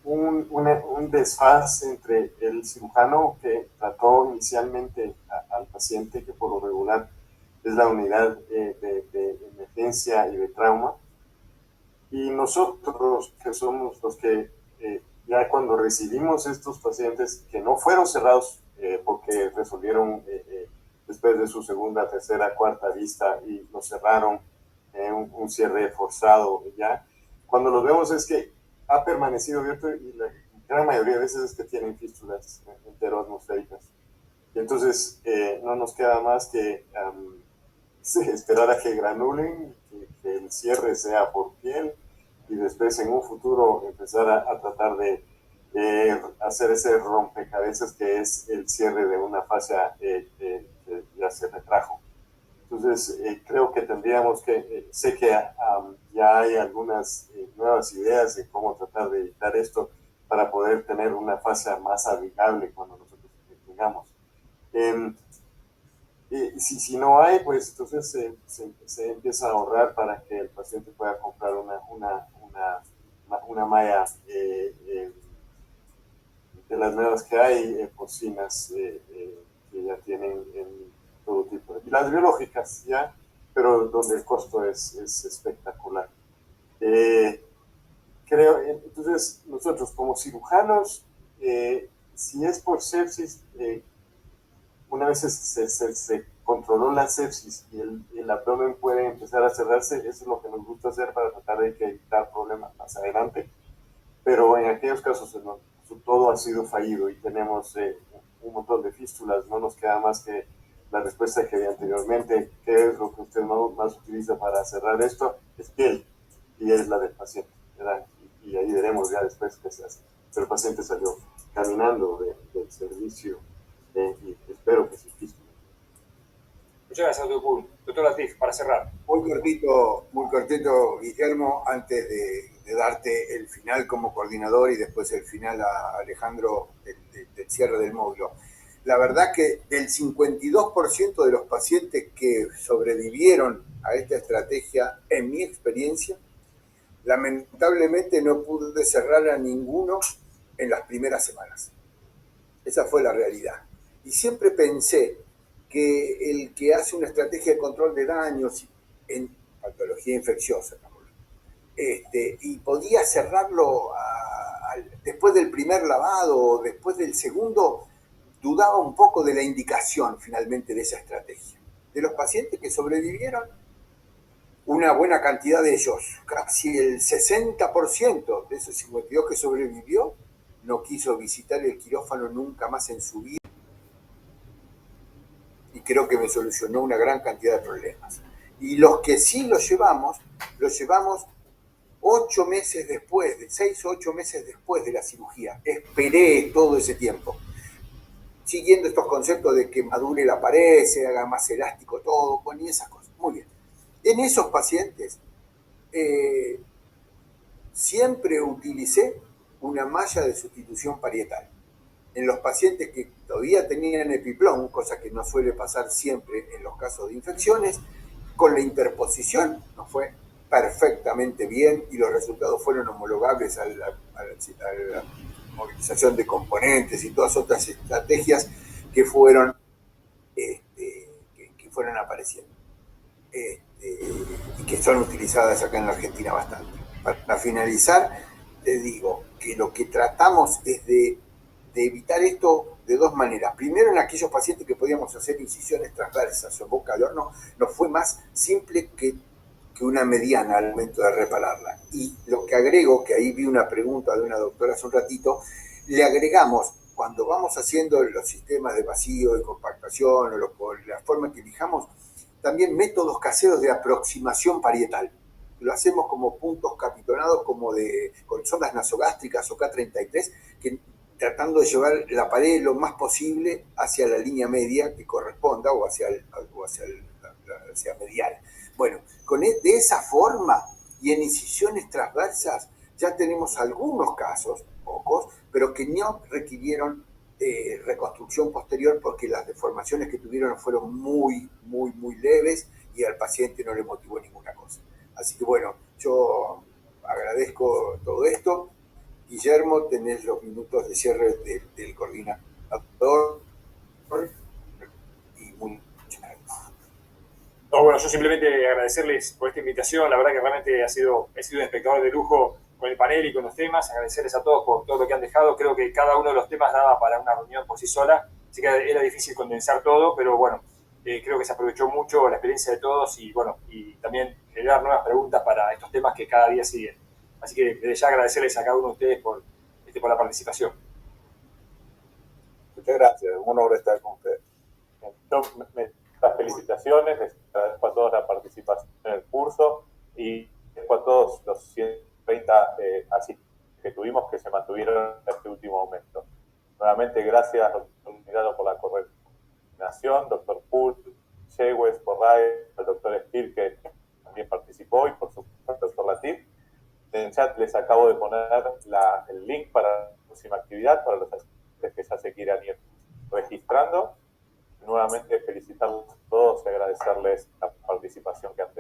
un desfase entre el cirujano que trató inicialmente al paciente, que por lo regular es la unidad de emergencia y de trauma, y nosotros, que somos los que ya cuando recibimos estos pacientes que no fueron cerrados porque resolvieron después de su segunda, tercera, cuarta vista y los cerraron un cierre forzado ya, cuando los vemos es que ha permanecido abierto y la gran mayoría de veces es que tienen fístulas enteroatmosféricas. Y entonces no nos queda más que esperar a que granulen, que el cierre sea por piel y después en un futuro empezar a tratar de hacer ese rompecabezas que es el cierre de una fascia que ya se retrajo. Entonces, creo que tendríamos que, sé que ya hay algunas nuevas ideas de cómo tratar de evitar esto para poder tener una fascia más amigable cuando nosotros tengamos. Si no hay, pues entonces se empieza a ahorrar para que el paciente pueda comprar una malla de las nuevas que hay, porcinas que ya tienen todo tipo de... Y las biológicas, ¿ya? Pero donde el costo es espectacular. Creo, entonces, nosotros como cirujanos, si es por sepsis, una vez se controló la sepsis y el abdomen puede empezar a cerrarse, eso es lo que nos gusta hacer para tratar de evitar problemas más adelante. Pero en aquellos casos todo ha sido fallido y tenemos un montón de fístulas, no nos queda más que la respuesta que di anteriormente, ¿qué es lo que usted más utiliza para cerrar esto? Es piel, y es la del paciente, ¿verdad? Y ahí veremos ya después qué se hace. Pero el paciente salió caminando del servicio y espero que sin fístula.
Muchas gracias, doctor Pool. Doctor Latif, para cerrar.
Muy cortito, Guillermo, antes de darte el final como coordinador y después el final a Alejandro del cierre del módulo. La verdad que del 52% de los pacientes que sobrevivieron a esta estrategia, en mi experiencia, lamentablemente no pude cerrar a ninguno en las primeras semanas. Esa fue la realidad. Y siempre pensé que el que hace una estrategia de control de daños en patología infecciosa, y podía cerrarlo después del primer lavado o después del segundo, dudaba un poco de la indicación finalmente de esa estrategia. De los pacientes que sobrevivieron, una buena cantidad de ellos, casi el 60% de esos 52 que sobrevivió, no quiso visitar el quirófano nunca más en su vida. Y creo que me solucionó una gran cantidad de problemas. Y los que sí los llevamos 8 meses después, de 6 o 8 meses después de la cirugía. Esperé todo ese tiempo, siguiendo estos conceptos de que madure la pared, se haga más elástico todo, y esas cosas. Muy bien. En esos pacientes siempre utilicé una malla de sustitución parietal. En los pacientes que todavía tenían epiplón, cosa que no suele pasar siempre en los casos de infecciones, con la interposición nos fue perfectamente bien y los resultados fueron homologables a la movilización de componentes y todas otras estrategias que fueron apareciendo y que son utilizadas acá en la Argentina bastante. Para finalizar, te digo que lo que tratamos es de evitar esto de dos maneras. Primero, en aquellos pacientes que podíamos hacer incisiones transversas o boca al horno, nos fue más simple que una mediana al momento de repararla. Y lo que agrego, que ahí vi una pregunta de una doctora hace un ratito, le agregamos, cuando vamos haciendo los sistemas de vacío, de compactación o la forma que elijamos, también métodos caseros de aproximación parietal. Lo hacemos como puntos capitonados, como con sondas nasogástricas o K33, que tratando de llevar la pared lo más posible hacia la línea media que corresponda o hacia medial. Bueno, de esa forma y en incisiones transversas ya tenemos algunos casos, pocos, pero que no requirieron reconstrucción posterior porque las deformaciones que tuvieron fueron muy, muy, muy leves y al paciente no le motivó ninguna cosa. Así que bueno, yo agradezco todo esto. Guillermo, tenés los minutos de cierre del coordinador y muchas gracias.
No, bueno, yo simplemente agradecerles por esta invitación. La verdad que realmente he sido un espectador de lujo con el panel y con los temas. Agradecerles a todos por todo lo que han dejado. Creo que cada uno de los temas daba para una reunión por sí sola, así que era difícil condensar todo, pero bueno, creo que se aprovechó mucho la experiencia de todos y bueno, y también generar nuevas preguntas para estos temas que cada día siguen. Así que desde ya agradecerles a cada uno de ustedes por la participación.
Muchas gracias, es un honor estar con ustedes.
Las felicitaciones, les agradezco a todos la participación en el curso y agradezco a todos los 130 asistentes que tuvimos que se mantuvieron en este último momento. Nuevamente, gracias, doctor Mirado, por la coordinación, doctor Poole, Shewes, Porrae, el doctor Steele, que también participó, y por supuesto, el doctor Latif. En el chat les acabo de poner el link para la próxima actividad, para los asistentes que ya se quieran ir registrando. Nuevamente felicitarlos a todos y agradecerles la participación que han